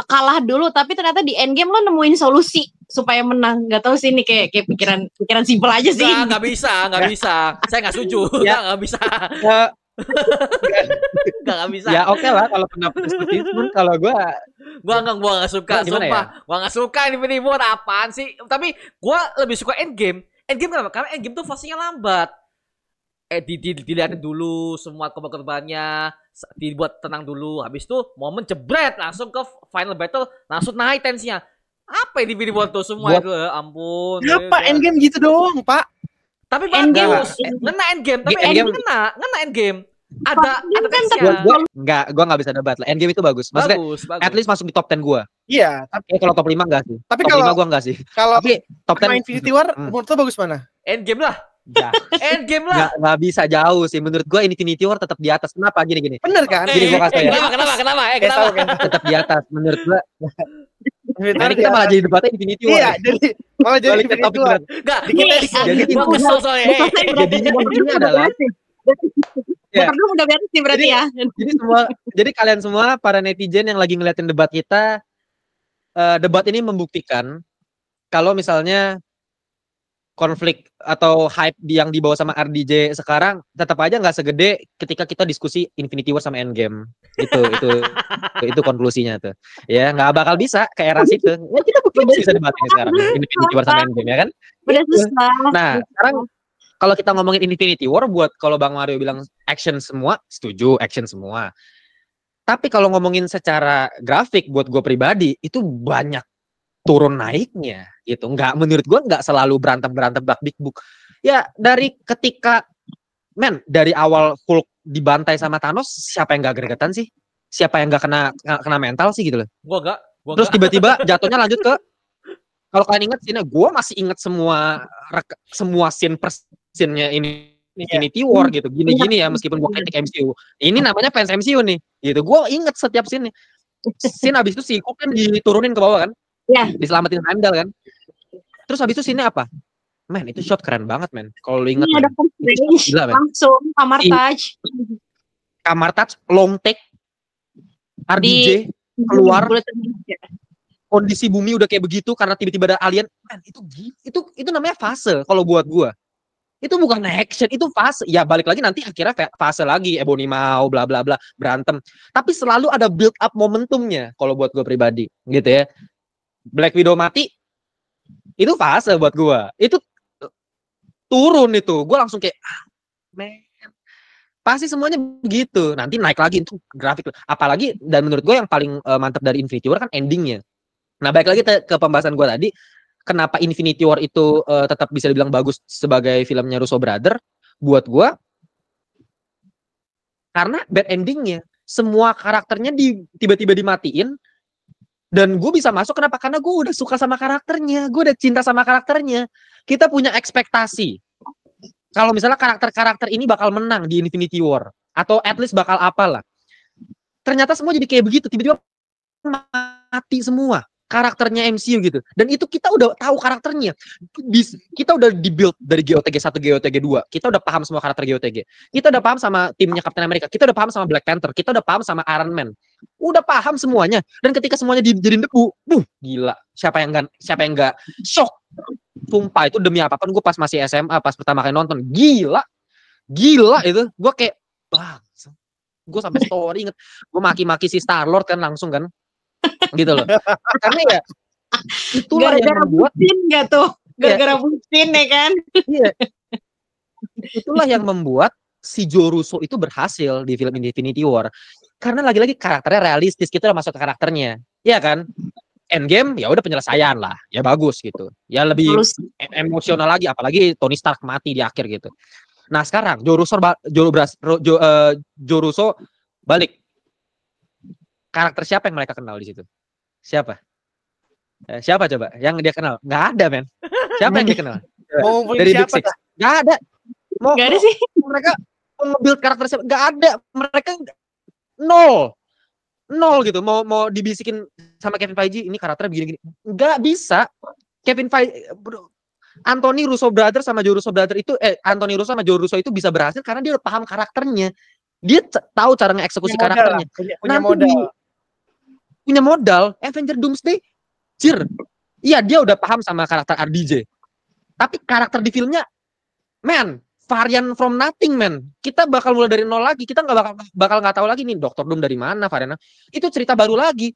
kalah dulu, tapi ternyata di endgame lu nemuin solusi supaya menang. Nggak tahu sih ini kayak pikiran simpel aja sih. Nggak bisa. Saya nggak setuju. Ya. Nggak bisa. Nggak bisa. Ya oke lah kalau pendapat seperti itu. Kalau gue Gua nggak suka. Gimana Sumpah. ya? Gua nggak suka Infinity War, apaan sih? Tapi gua lebih suka Endgame. Endgame kenapa? Karena Endgame tuh fasenya lambat. Dilihatin dulu semua korban-korbannya, dibuat tenang dulu. Habis itu momen jebret langsung ke final battle, langsung naik tensinya. Apa ini Infinity War tuh semua itu? Ampun. Kenapa Endgame gitu doang, Pak? Tapi Endgame. bagus. Ngena Endgame, tapi Endgame. ngena Endgame. Ada kan tensinya. gue nggak bisa debat lah. Endgame itu bagus. Maksudnya Bagus. at least masuk di top 10 gue. Iya, Kalau top 5 enggak sih. tapi Top 5 kalau gue enggak sih. Tapi top sama 10 Infinity War menurut lo bagus mana? Endgame lah. ya, Endgame lah. nggak bisa jauh sih. Menurut gue Infinity War tetap di atas. Kenapa? Gini. Bener kan? Gini gua kasih ya. Kenapa? Tahu kan? Tetap di atas. Menurut gue. Infinity Nah, War ini kita di malah atas. jadi debatnya Infinity War. Iya, jadi malah jadi Balik ke Infinity topik War. berat. Enggak. Jadi Gua kesel soalnya. Jadinya intinya adalah Ya. Dokter Doom udah beres nih berarti ya. Jadi kalian semua para netizen yang lagi ngeliatin debat kita, debat ini membuktikan kalau misalnya konflik atau hype yang dibawa sama RDJ sekarang tetap aja nggak segede ketika kita diskusi Infinity War sama Endgame. Itu konklusinya tuh. Ya nggak bakal bisa ke era situ. Ya, kita bisa debat ini sekarang Infinity War sama Endgame ya kan. Udah susah. Nah sekarang kalau kita ngomongin Infinity War, buat kalau Bang Mario bilang action semua, setuju action semua. Tapi kalau ngomongin secara grafik, buat gue pribadi itu banyak turun naiknya, gitu. Menurut gue nggak selalu berantem big book. Ya dari ketika, dari awal Hulk dibantai sama Thanos, siapa yang nggak gregetan sih? Siapa yang nggak kena mental sih gitu loh? Gua enggak. Terus tiba-tiba jatuhnya lanjut ke, kalau kalian ingat scene, gue masih ingat semua scene-nya ini Infinity War gitu, gini ya, meskipun gue kritik MCU, ini namanya fans MCU nih, gitu. Gue inget setiap scene abis itu si Hulk kan diturunin ke bawah kan, diselamatin Heimdall kan, terus abis itu scene apa? Itu shot keren banget kalau lu inget. Ada gila, langsung kamar touch, long take, RDJ keluar, kondisi bumi udah kayak begitu karena tiba-tiba ada alien. Itu namanya fase kalau buat gua. Itu bukan action, itu fase. Ya balik lagi nanti akhirnya fase lagi, Ebony mau bla bla bla berantem. Tapi selalu ada build up momentumnya kalau buat gua pribadi, gitu ya. Black Widow mati itu fase buat gua. Itu turun itu. Gua langsung kayak pasti semuanya begitu. Nanti naik lagi itu grafik. Apalagi dan menurut gua yang paling mantap dari Infinity War kan endingnya. Nah, balik lagi ke pembahasan gue tadi, kenapa Infinity War itu tetap bisa dibilang bagus sebagai filmnya Russo Brother, buat gue, karena bad endingnya, semua karakternya tiba-tiba dimatiin, dan gue bisa masuk, kenapa? Karena gue udah suka sama karakternya, gue udah cinta sama karakternya, kita punya ekspektasi, kalau misalnya karakter-karakter ini bakal menang di Infinity War, atau at least bakal apalah, ternyata semua jadi kayak begitu, tiba-tiba mati semua karakternya MCU gitu. Dan itu kita udah tahu karakternya. Kita udah di-build dari GOTG 1, GOTG 2. Kita udah paham semua karakter GOTG. Kita udah paham sama timnya Captain America. Kita udah paham sama Black Panther. Kita udah paham sama Iron Man. Udah paham semuanya. Dan ketika semuanya dijadiin debu, gila. Siapa yang enggak shock? Sumpah itu demi apapun gue pas masih SMA, pas pertama kali nonton. Gila itu. Gue kayak gue sampai story inget. Gue maki-maki si Star-Lord kan langsung kan. Gitu loh. Karena ya itulah yang membuat gara-gara bucin ya kan. Iya. Itulah yang membuat si Joe Russo itu berhasil di film Infinity War? Karena lagi-lagi karakternya realistis, kita udah masuk ke karakternya. Iya kan? Endgame ya udah penyelesaian lah, ya bagus gitu. Ya lebih emosional lagi, apalagi Tony Stark mati di akhir gitu. Nah sekarang Joe Russo balik. Karakter siapa yang mereka kenal di situ? Siapa? Siapa coba yang dia kenal? Nggak ada, men. Siapa yang dia kenal? Dari Big Six. Nggak ada. Nggak ada sih. Mereka mau nge-build karakter siapa? Nggak ada. Mereka nol gitu. Mau dibisikin sama Kevin Feige, ini karakternya begini-gini. Nggak bisa. Kevin Feige, Anthony Russo Brothers sama Joe Russo Brothers itu, Anthony Russo sama Joe Russo itu bisa berhasil karena dia udah paham karakternya. Dia tahu cara ngeksekusi karakternya. Punya modal. Avenger Doomsday, iya dia udah paham sama karakter RDJ. Tapi karakter di filmnya, man, varian from nothing, man. Kita bakal mulai dari nol lagi. Kita bakal nggak tahu lagi nih Dr. Doom dari mana, varian. Itu cerita baru lagi.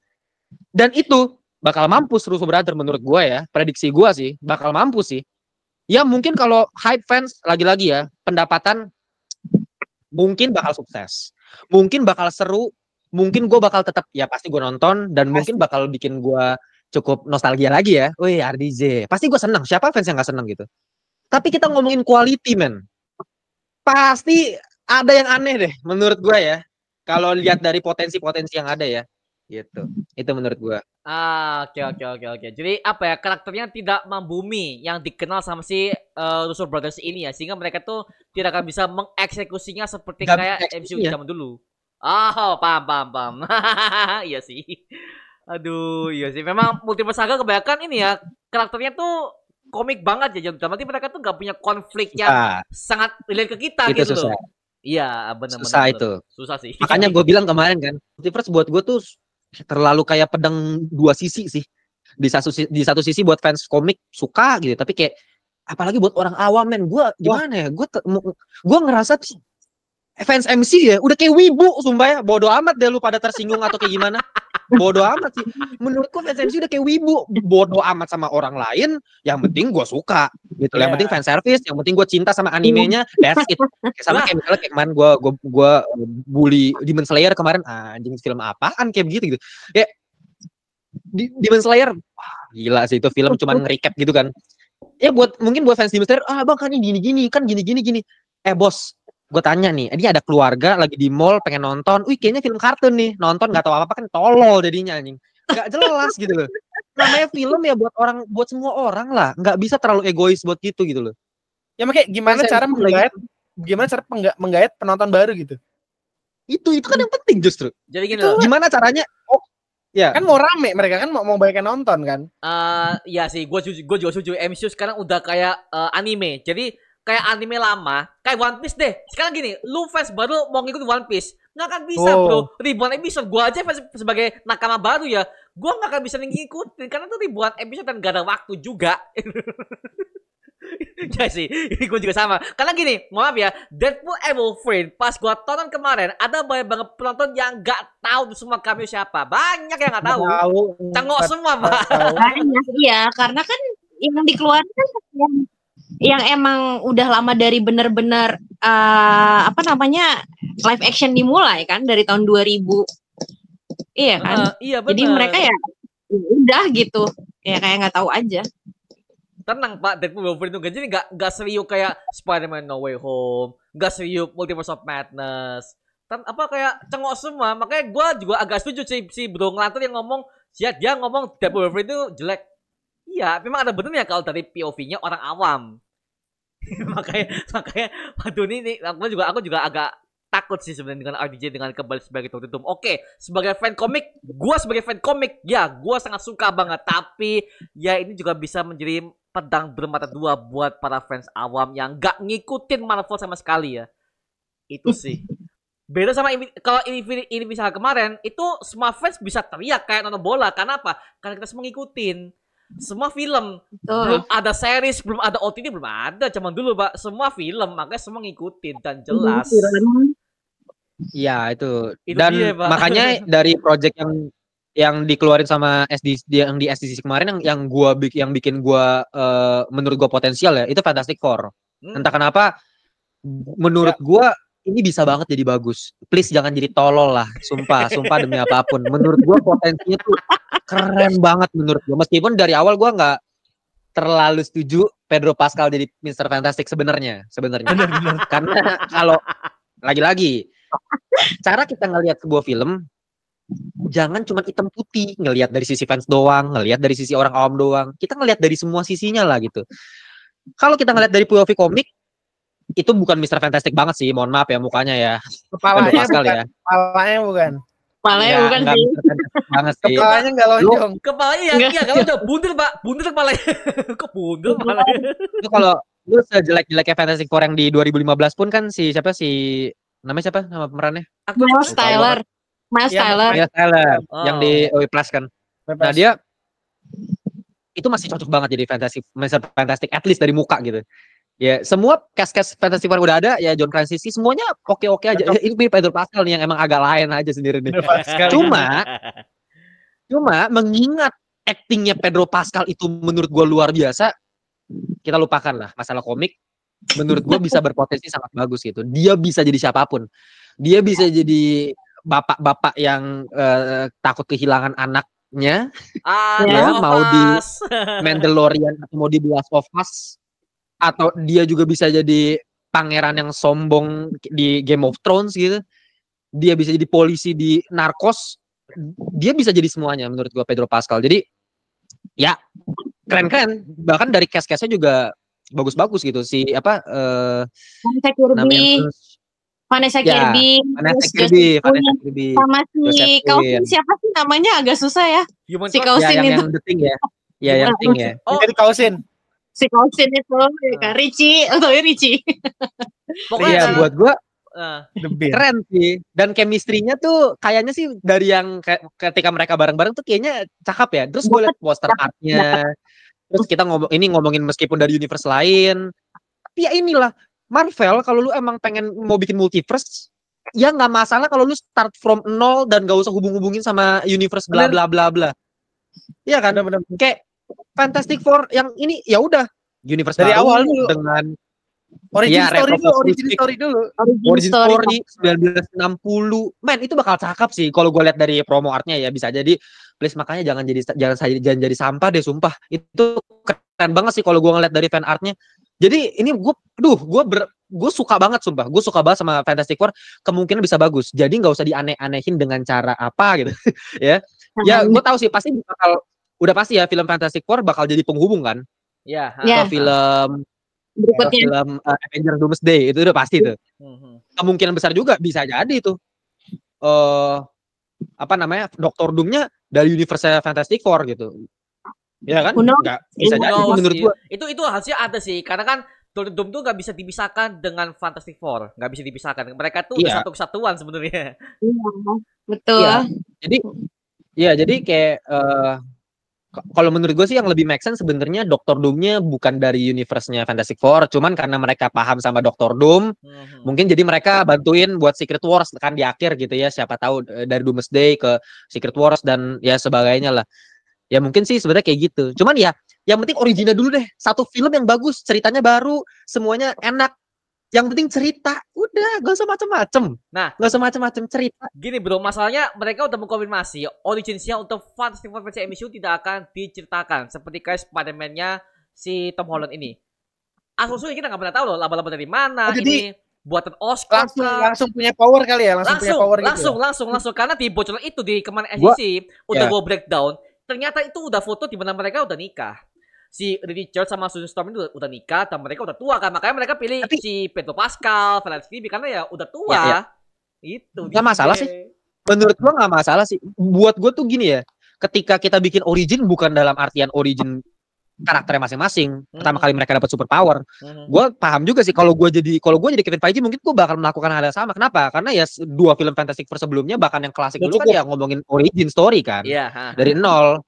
Dan itu bakal mampus Russo Brothers menurut gue ya. Prediksi gue sih, bakal mampus sih. Ya mungkin kalau hype fans, lagi-lagi ya, pendapatan mungkin bakal sukses. Mungkin bakal seru. Mungkin gue bakal tetap, ya pasti gue nonton. Dan mungkin bakal bikin gue cukup nostalgia lagi ya. Wih, RDJ. Pasti gue seneng. Siapa fans yang gak seneng gitu? Tapi kita ngomongin quality, men. Pasti ada yang aneh deh menurut gue ya. Kalau lihat dari potensi-potensi yang ada ya. Gitu. Itu menurut gue. Oke. Jadi apa ya, karakternya tidak membumi yang dikenal sama si Russo Brothers ini ya. Sehingga mereka tuh tidak akan bisa mengeksekusinya seperti kayak MCU zaman dulu. Paham. Iya sih. Aduh, iya sih. Memang Multiverse Saga kebanyakan ini ya, karakternya tuh komik banget ya. Jadi mereka tuh gak punya konflik yang sangat relate ke kita itu gitu susah. loh. Iya, benar. Susah itu. Susah sih. Makanya gue bilang kemarin kan, Multiverse buat gue tuh terlalu kayak pedang dua sisi sih. Di satu sisi buat fans komik suka gitu, tapi kayak apalagi buat orang awam, men. Gue gimana ya? Gue ngerasa tuh fans MC ya udah kayak wibu, sumpah ya. Bodoh amat deh lu pada tersinggung atau kayak gimana. Bodoh amat sih. Menurutku fans MC udah kayak wibu. Bodoh amat sama orang lain. Yang penting gue suka gitu. Yang penting fan service. Yang penting gue cinta sama animenya. That's it. Sama kayak misalnya kayak kemarin gue bully Demon Slayer kemarin. Anjing film apaan kayak begitu gitu. Ya Demon Slayer, gila sih itu film cuman nge-recap gitu kan. Ya mungkin buat fans Demon Slayer, bang kan ini gini. Bos, gue tanya nih, ini ada keluarga lagi di mall pengen nonton, kayaknya film kartun nih, nonton nggak tahu apa kan tolol jadinya anjing, nggak jelas gitu loh. Namanya film ya buat semua orang lah, nggak bisa terlalu egois buat gitu loh. Ya makanya gimana cara menggait penonton baru gitu. Itu kan yang penting justru. Jadi gini loh. Gimana caranya? Ya. Kan mau rame, mereka kan mau banyak nonton kan. Ya sih, gue juga setuju. MCU sekarang udah kayak anime. Jadi kayak anime lama, kayak One Piece deh. Sekarang gini, lu fans baru mau ngikut One Piece, nggak akan bisa bro. Ribuan episode, gue aja sebagai nakama baru ya, gue nggak akan bisa ngikutin karena tuh ribuan episode dan gak ada waktu juga. Ya sih, gue juga sama. Karena gini, maaf ya, Deadpool and Wolverine pas gue tonton kemarin, ada banyak banget penonton yang gak tahu semua cameo siapa. Banyak yang gak tahu. Cengok semua, Pak. Banyak, iya. Karena kan yang dikeluarkan kan yang emang udah lama dari bener-bener live action dimulai kan dari tahun 2000. Iya kan? Iya bener. Jadi mereka ya udah gitu. Ya kayak nggak tahu aja. Tenang Pak, Deadpool Wolverine itu jadi nggak serius kayak Spider-Man No Way Home, nggak serius Multiverse of Madness. Kayak cengok semua. Makanya gue juga agak setuju si Bro Ngelantur yang ngomong, dia ngomong Deadpool Wolverine itu jelek. Iya, memang ada benernya kalau dari POV-nya orang awam. makanya waduh ini aku juga agak takut sih sebenarnya dengan RDJ dengan kembali sebagai Dr. Doom. Oke, sebagai fan komik, ya gue sangat suka banget. Tapi ya ini juga bisa menjadi pedang bermata dua buat para fans awam yang gak ngikutin Marvel sama sekali ya. Itu sih. Beda sama kalau ini misalnya kemarin, itu semua fans bisa teriak kayak nonton bola. Karena apa? Karena kita semua ngikutin. Semua film, belum ada series, belum ada OTT, belum ada. Cuman dulu Pak, semua film, makanya semua ngikutin dan jelas. Iya itu. Dan dia, makanya dari project yang dikeluarin sama yang di SDCC kemarin yang bikin gua menurut gua potensial ya, itu Fantastic Four. Entah kenapa menurut gua ini bisa banget jadi bagus. Please jangan jadi tolol lah, sumpah demi apapun. Menurut gua potensinya tuh keren banget menurut gua. Meskipun dari awal gua nggak terlalu setuju Pedro Pascal jadi Mr. Fantastic sebenarnya. Karena kalau lagi-lagi cara kita ngelihat sebuah film jangan cuma hitam putih, ngelihat dari sisi fans doang, ngelihat dari sisi orang awam doang. Kita ngelihat dari semua sisinya lah gitu. Kalau kita ngelihat dari POV komik, itu bukan Mr. Fantastic banget sih, mohon maaf ya mukanya ya. Kepalanya Pascal bukan. ya. Kepalanya bukan. Kepalanya bukan nggak sih. Mr. Fantastic banget sih. Kepalanya nggak lonjong. Kepalanya ya kalau udah bundel Pak, bundel kepalanya. Kok bundel kepalanya? Itu kalau lu sejelek-jeleknya Fantastic Four yang di 2015 pun kan siapa namanya siapa nama pemerannya? Miles Tyler. Miles Iya, Tyler. Miles Teller Oh. yang di OI Plus kan. Nah, dia itu masih cocok banget jadi Mr. Fantastic at least dari muka gitu. Ya, semua cast Fantastic Four udah ada, ya John Krasinski semuanya oke-oke aja. Ini Pedro Pascal nih yang emang agak lain aja sendiri nih. Cuma mengingat aktingnya Pedro Pascal itu menurut gua luar biasa, kita lupakan lah masalah komik. Menurut gua bisa berpotensi sangat bagus gitu. Dia bisa jadi siapapun. Dia bisa jadi bapak-bapak yang takut kehilangan anaknya, ya mau di Mandalorian atau mau di The Last of Us, atau dia juga bisa jadi pangeran yang sombong di Game of Thrones gitu. Dia bisa jadi polisi di Narcos. Dia bisa jadi semuanya menurut gua Pedro Pascal. Jadi ya keren-keren. Bahkan dari cast-castnya juga bagus-bagus gitu. Si apa namanya Vanessa Kirby, sama si Kausin, siapa sih namanya agak susah ya? Si Kausin itu. Yang The Thing ya. Ya yang The Thing ya. Jadi Kausin. Si Kausin itu ya, Richie atau Richie. Pokoknya buat gua keren sih. Dan chemistry-nya tuh kayaknya sih dari yang ketika mereka bareng-bareng tuh kayaknya cakep ya. Terus gue liat poster art-nya. Terus kita ngomongin meskipun dari universe lain. Tapi ya inilah Marvel, kalau lu emang pengen mau bikin multiverse, ya nggak masalah kalau lu start from nol dan gak usah hubung-hubungin sama universe bla bla bla bla. Iya kan? Bener. Kayak Fantastic Four yang ini ya udah universe dari baru awal dulu. Dengan origin story dulu. Origin story 1960. Men, itu bakal cakep sih kalau gue lihat dari promo artnya ya. Bisa jadi please, makanya jangan jadi sampah deh, sumpah. Itu keren banget sih kalau gue ngeliat dari fan artnya. Jadi ini gue suka banget, sumpah. Gue suka banget sama Fantastic Four. Kemungkinan bisa bagus. Jadi nggak usah dianeh-anehin dengan cara apa gitu. Ya gue tahu sih pasti udah pasti ya film Fantastic Four bakal jadi penghubung kan. Iya. Ke film berikutnya, film Avengers Doomsday itu udah pasti tuh. Kemungkinan besar juga bisa jadi tuh apa namanya, Dr. Doom-nya dari universe Fantastic Four gitu. Ya kan? Enggak bisa jadi menurut gua. Itu harusnya ada sih, karena kan Dr. Doom tuh nggak bisa dipisahkan dengan Fantastic Four, nggak bisa dipisahkan. Mereka tuh satu kesatuan sebenarnya. Iya, betul. Jadi kayak kalau menurut gue sih yang lebih make sense sebenarnya Dr. Doom-nya bukan dari universe-nya Fantastic Four, cuman karena mereka paham sama Dr. Doom, mungkin jadi mereka bantuin buat Secret Wars kan di akhir gitu ya, siapa tahu dari Doomsday ke Secret Wars dan ya sebagainya lah. Ya mungkin sih sebenarnya kayak gitu. Cuman ya yang penting original dulu deh. Satu film yang bagus, ceritanya baru, semuanya enak. Yang penting cerita, udah, gak usah macem-macem. Nah, gak usah macem-macem cerita. Gini bro, masalahnya mereka udah mengkonfirmasi originnya untuk Fantastic Four versi MCU tidak akan diceritakan seperti kayak Spider-Man-nya si Tom Holland ini. Asal-usulnya kita nggak pernah tahu loh laba-laba dari mana, ini buatan Oscar. Langsung punya power kali ya, langsung karena di bocoran itu di kemarin SEC udah gue breakdown. Ternyata itu udah foto di mana mereka udah nikah. Si Richard sama Susan Storm itu udah nikah dan mereka udah tua kan. Makanya mereka pilih si Pedro Pascal, Vanessa Kirby karena ya udah tua. Itu. Gak masalah sih. Menurut gua gak masalah sih. Buat gua tuh gini ya. Ketika kita bikin origin bukan dalam artian origin karakternya masing-masing. Pertama kali mereka dapat super power. Gue paham juga sih kalau gue jadi Kevin Feige mungkin gue bakal melakukan hal yang sama. Kenapa? Karena ya dua film Fantastic Four sebelumnya bahkan yang klasik dulu kan ya ngomongin origin story kan. Dari nol.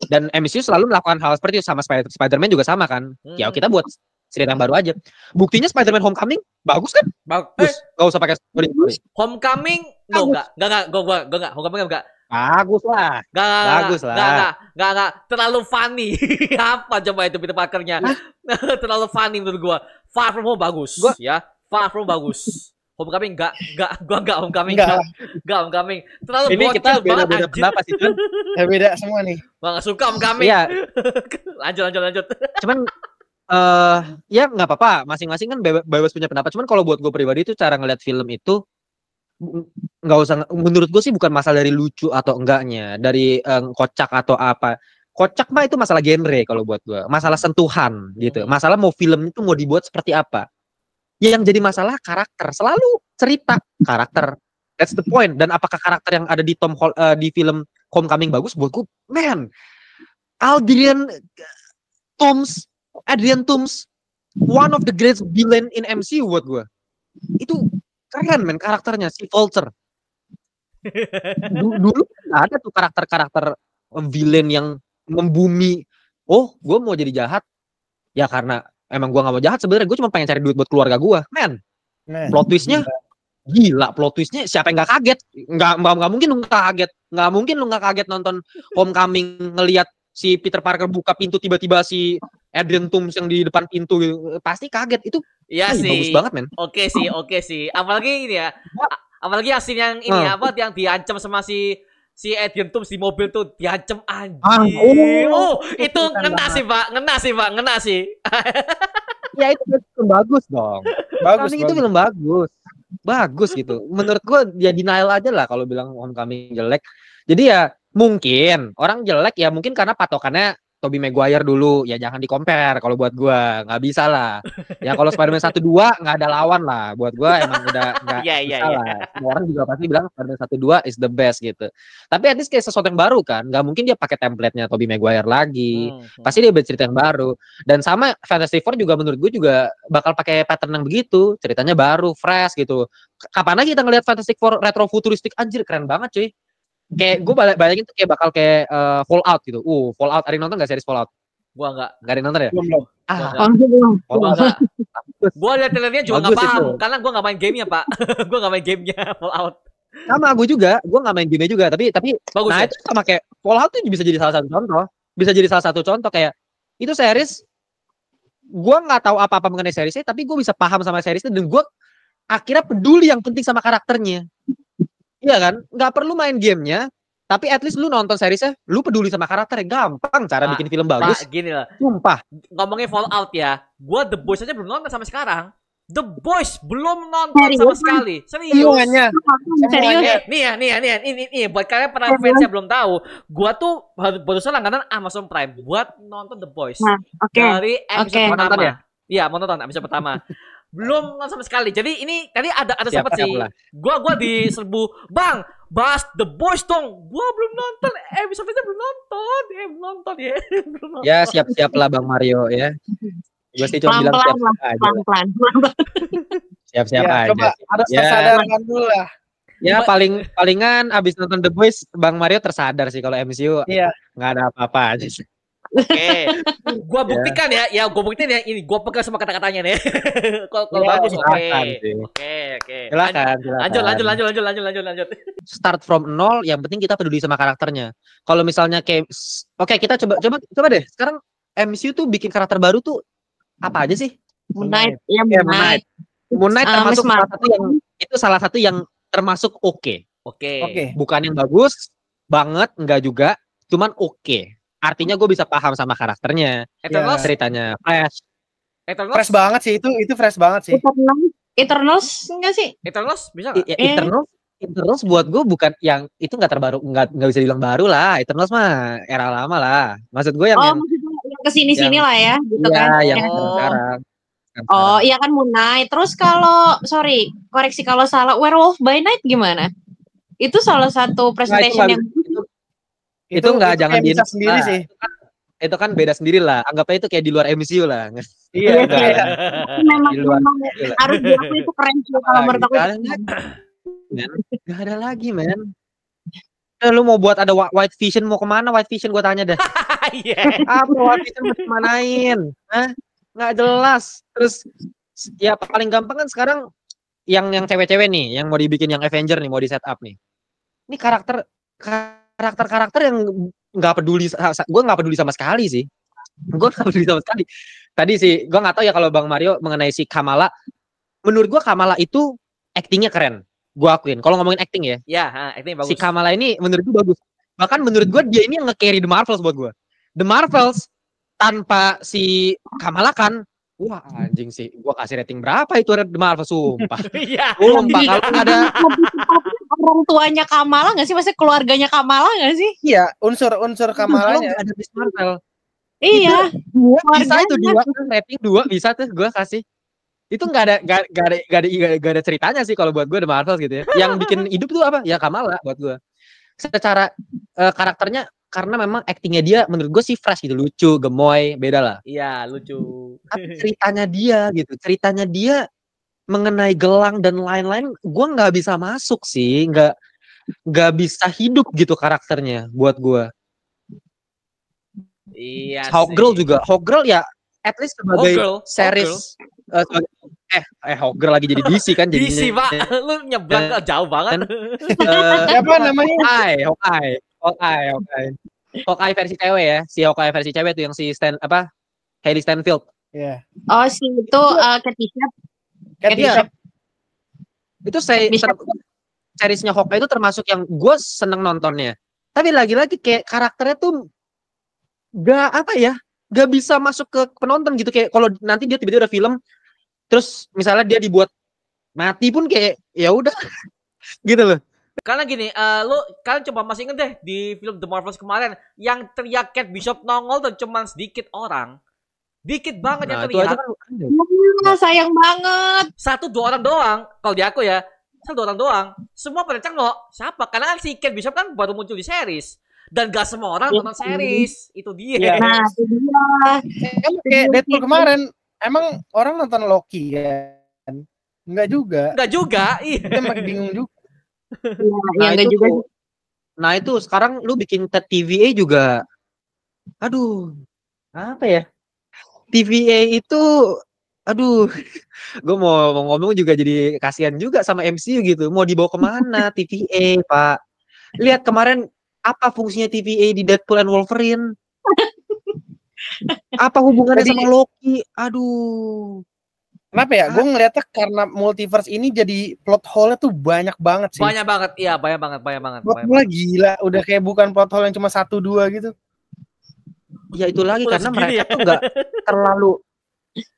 Dan MCU selalu melakukan hal seperti itu sama Spider-Man juga sama kan. Ya kita buat cerita yang baru aja. Buktinya Spider-Man Homecoming bagus kan? Bagus. Gak usah pakai story. Homecoming enggak. Homecoming enggak. Bagus lah. Gak terlalu funny. Apa coba itu Peter Parker-nya? Terlalu funny menurut gua. Far From Home bagus. Far From bagus. Homecoming gua enggak Homecoming. Enggak lah. Enggak Homecoming. Terlalu Ini kita bocil banget beda-beda anjir. pendapat sih, Cun. Ya beda semua nih. Gua enggak suka Homecoming. Iya, Lanjut. cuman ya nggak apa-apa, masing-masing kan bebas punya pendapat. Cuman kalau buat gue pribadi itu cara ngeliat film itu nggak usah, menurut gue sih bukan masalah dari lucu atau enggaknya, dari kocak atau apa. Kocak mah itu masalah genre kalau buat gue, masalah sentuhan gitu. Masalah mau film itu mau dibuat seperti apa. Yang jadi masalah karakter, selalu cerita karakter. That's the point. Dan apakah karakter yang ada di di film Homecoming bagus? Buat gue, man, Adrian Toomes, one of the greatest villain in MCU buat gue. Itu keren men karakternya, si Vulture. Dulu ada tuh karakter-karakter villain yang membumi. Oh, gue mau jadi jahat. Ya karena emang gue gak mau jahat sebenarnya. Gue cuma pengen cari duit buat keluarga gue. Men, plot twistnya gila. Plot twistnya siapa yang gak kaget? Gak mungkin lu gak kaget. Gak mungkin lu gak kaget nonton Homecoming ngelihat si Peter Parker buka pintu tiba-tiba si Adrian Toomes yang di depan pintu gitu. Pasti kaget. Itu Iya sih. bagus banget men. Oke sih. Apalagi ini ya. Apalagi asin yang ini yang diancam sama si Adrian Toomes di mobil tuh, diancam anjing. Itu ngena sih. Ya itu film bagus dong. Homecoming itu film bagus gitu. Menurut gua ya denial aja lah kalau bilang Homecoming jelek. Jadi ya mungkin orang jelek ya mungkin karena patokannya Tobey Maguire dulu, ya jangan di-compare kalau buat gua, nggak bisa lah. Ya kalau Spider-Man 1 2 nggak ada lawan lah. Buat gua emang udah nggak bisa lah. Semua orang juga pasti bilang Spider-Man 1 2 is the best gitu. Tapi at least kayak sesuatu yang baru kan, nggak mungkin dia pakai template-nya Tobey Maguire lagi. Pasti dia bercerita yang baru. Dan sama Fantastic Four juga menurut gua juga bakal pakai pattern yang begitu, ceritanya baru, fresh gitu. Kapan lagi kita ngelihat Fantastic Four retro futuristik, anjir keren banget cuy. Kayak gue bayangin tuh kayak bakal kayak Fallout gitu. Fallout, ada yang nonton gak series Fallout? Gua enggak. Gak ada yang nonton ya? Belum. Gua enggak. Gua lihat trailernya juga enggak paham itu. karena gua enggak main gamenya, Pak. Gua enggak main gamenya Fallout. Sama gue juga, gue gak main game juga. Tapi bagus nah ya? itu sama kayak Fallout tuh bisa jadi salah satu contoh. Bisa jadi salah satu contoh kayak itu series. Gue gak tahu apa-apa mengenai seriesnya, tapi gue bisa paham sama seriesnya dan gue akhirnya peduli yang penting sama karakternya. Iya kan? Gak perlu main gamenya, tapi at least lu nonton seriesnya, lu peduli sama karakternya. Gampang cara bikin film bagus. Pak, gini lah. Sumpah. Ngomongin Fallout ya, gua The Boys aja belum nonton sampai sekarang. The Boys belum nonton sama sekali. Serius. Semuanya. Nih, buat kalian para fans yang belum tahu, gua tuh barusan langganan Amazon Prime buat nonton The Boys. Dari episode pertama. Iya, mau nonton episode pertama. Belum nonton sama sekali. Jadi ini tadi ada sempat sih. Gua diserbu, "Bang, bahas The Boys dong." Gua belum nonton. Episode-nya belum nonton ya. Ya, siap-siap lah Bang Mario ya. Gue sih cuma bilang siap-siap aja. Pelan-pelan. Siap-siap Ya, aja. coba harus kesadaran dulu lah. Ya palingan abis nonton The Boys Bang Mario tersadar sih kalau MCU nggak ada apa-apa aja sih. Oke, gua buktikan ya, gua buktiin ya ini, gua pegang semua kata-katanya nih. Kalau bagus, oke. Silakan. Lanjut. Start from nol, yang penting kita peduli sama karakternya. Kalau misalnya kayak, oke, kita coba deh. Sekarang MCU tuh bikin karakter baru tuh apa aja sih? Moon Knight. Moon Knight termasuk salah satu yang termasuk oke. Bukan yang bagus banget, enggak juga, cuman oke. Artinya gue bisa paham sama karakternya, ceritanya fresh banget sih itu fresh banget sih. Eternals enggak sih? Eternals bisa nggak? Eternals buat gue bukan yang itu nggak terbaru, nggak bisa dibilang baru lah. Eternals mah era lama lah. Maksud gue yang kesini-sini lah ya, gitu kan? Yang sekarang. Oh iya kan Moon Knight. Terus kalau koreksi kalau salah, Werewolf by Night gimana? Itu salah satu presentation yang itu nggak jangan bisa sendiri sih. Itu kan beda sendiri lah. Anggapnya itu kayak di luar MCU lah. Iya. Memang harus diakui itu keren sih kalau menurut aku. Gak ada lagi, men. Lu mau buat ada White Vision, mau kemana White Vision? Gue tanya deh. Apa White Vision mau kemanain? Nggak jelas. Terus ya paling gampang kan sekarang yang cewek-cewek nih, yang mau dibikin yang Avenger nih, mau di setup nih. Ini karakter yang nggak peduli, gue nggak peduli sama sekali sih. Gue nggak peduli sama sekali. Tadi sih gue nggak tahu ya kalau Bang Mario mengenai si Kamala. Menurut gue Kamala itu actingnya keren. Gue akuin. Kalau ngomongin acting ya, Ya, acting bagus. si Kamala ini menurut gue bagus. Bahkan menurut gue dia ini yang nge-carry The Marvels buat gue. The Marvels tanpa si Kamala kan, wah anjing sih. Gue kasih rating berapa itu The Marvels, sumpah. Iya. Sumpah kalau nggak ada, Orang tuanya Kamala nggak sih? Maksudnya keluarganya Kamala nggak sih? Iya, unsur-unsur kalau Kamalanya. nggak ada Miss Marvel, Iya. dua bisa itu Keluarganya. rating 2 bisa tuh gue kasih. Itu nggak ada ceritanya sih kalau buat gue The Marvels gitu ya. Yang bikin hidup tuh apa? Ya Kamala buat gue. Secara karakternya, karena memang aktingnya dia menurut gue sih fresh gitu, lucu, gemoy, beda lah. Iya, lucu. Tapi ceritanya dia mengenai gelang dan lain-lain, gue nggak bisa masuk sih, nggak bisa hidup gitu karakternya buat gue. Iya. Hawkgirl juga, Hawkgirl ya at least sebagai Hawkgirl, series Hawkgirl lagi jadi DC kan jadi DC, Pak. Lu nyebrang ke jauh banget. Siapa namanya? Hawkeye versi cewek ya, si Hawkeye versi cewek tuh yang si Hailey Steinfeld. Iya. Oh, si itu Kate Bishop. Kate Iya. Bishop. Itu seriesnya Hawkeye itu termasuk yang gue seneng nontonnya. Tapi lagi-lagi kayak karakternya tuh gak bisa masuk ke penonton gitu. Kayak kalau nanti dia tiba-tiba ada film, terus misalnya dia dibuat mati pun kayak ya udah gitu loh. Karena gini, kalian coba masih inget deh di film The Marvels kemarin yang teriak Kate Bishop nongol dan cuman sedikit orang. Dikit banget yang Itu aja terlihat. kan Sayang banget. 1-2 orang doang. Kalau di aku ya, 1-2 orang doang. Semua pada cengok. Siapa? Karena kan si Kate Bishop kan baru muncul di series. Dan gak semua orang nonton series. Itu dia. Iya. Nah, itu dia. Kayak Deadpool kemarin, emang orang nonton Loki kan? Enggak juga. Enggak juga. Iya. Kita makin bingung juga. Ya, enggak juga. Nah itu sekarang lu bikin TVA juga, aduh, apa ya? TVA itu, aduh, gue mau ngomong juga jadi kasihan juga sama MCU gitu. Mau dibawa kemana TVA, Pak? Lihat kemarin apa fungsinya TVA di Deadpool and Wolverine? Apa hubungannya sama Loki? Aduh. Kenapa ya? Gue ngeliatnya karena multiverse ini jadi plot hole-nya tuh banyak banget sih. Banyak banget. Iya, banyak banget. Plot hole gila, udah kayak bukan plot hole yang cuma 1-2 gitu. Ya itu lagi Udah karena segini mereka ya. tuh nggak terlalu,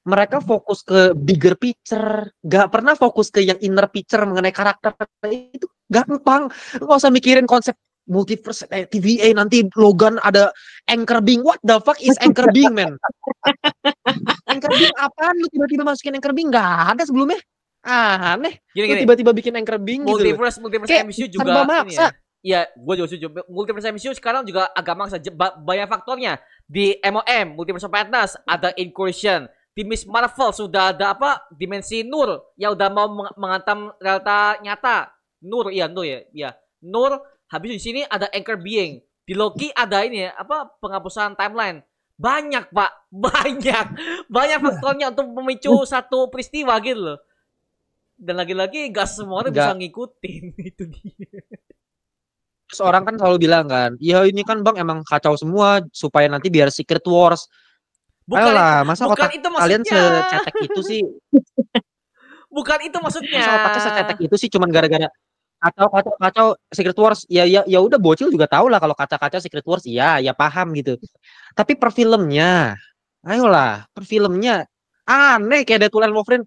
mereka fokus ke bigger picture, nggak pernah fokus ke yang inner picture mengenai karakter. Itu gampang, nggak usah mikirin konsep multiverse TVA nanti Logan ada Anchor Being. What the fuck is Anchor Being, man? Anchor Being apaan? Lu tiba-tiba masukin Anchor Being, nggak ada sebelumnya. Aneh. Gini. Lu tiba-tiba bikin Anchor Being gitu loh. Multiverse Kayak MCU serba juga maksa. Iya, gue juga setuju. Multiverse MCU sekarang juga agak maksa. Banyak faktornya. Di MOM, Multiverse of Madness, ada Incursion. Di Miss Marvel sudah ada Dimensi Nur yang udah mau menghantam realita nyata. Nur ya. Nur. Habis di sini ada Anchor Being. Di Loki ada ini penghapusan timeline. Banyak, Pak. Banyak faktornya untuk memicu satu peristiwa gitu loh. Dan lagi-lagi gak semua orang bisa ngikutin. Itu dia. Terus orang kan selalu bilang kan, ya ini kan bang emang kacau semua supaya nanti biar Secret Wars. Ayolah, masa otak kalian secetek itu sih? Bukan itu maksudnya. Masa otaknya secetek itu sih cuman gara-gara kacau Secret Wars. Ya udah bocil juga tahu lah kalau kacau Secret Wars. Ya paham gitu. Tapi per filmnya, ayolah, per filmnya aneh kayak Deadpool and Wolverine.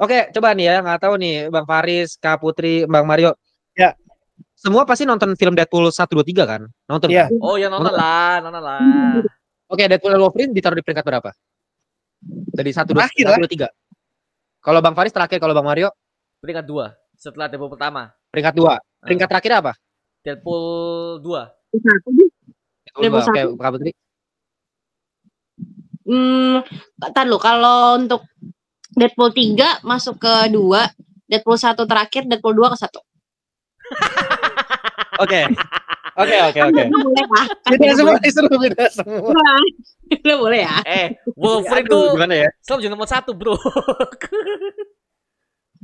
Oke, coba nih ya, nggak tahu nih Bang Faris, Kak Putri, Bang Mario. Ya. Semua pasti nonton film Deadpool 1, 2, 3 kan? Nonton ya. kan? Oh ya nonton lah. Oke, Deadpool and Wolverine ditaruh di peringkat berapa? Dari 1, 2, 3. Kalau Bang Faris terakhir, kalau Bang Mario? Peringkat 2 setelah Deadpool pertama. Peringkat 2. Peringkat terakhir apa? Deadpool 2. Deadpool 2. Oke, Kak Putri. Ntar lu kalau untuk Deadpool 3 masuk ke 2, Deadpool 1 terakhir, Deadpool 2 ke 1. Oke. Beda semua. Udah boleh ya. Wolverine tuh gimana ya? selalu jadi nomor 1, bro.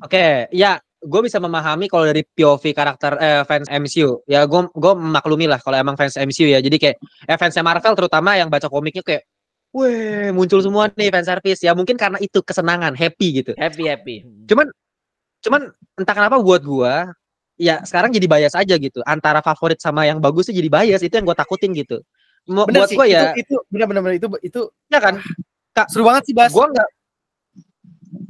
Oke, ya gue bisa memahami kalau dari POV karakter fans MCU. Ya gue memaklumi lah kalau emang fans MCU ya. Jadi kayak fans Marvel terutama yang baca komiknya kayak, weh muncul semua nih fan service. Ya mungkin karena itu kesenangan, happy gitu. Happy. Cuman entah kenapa buat gua ya sekarang jadi bias aja gitu. Antara favorit sama yang bagus tuh jadi bias, itu yang gua takutin gitu. Bener Buat sih, gua ya itu bener itu ya kan. Kak, seru banget sih Bas.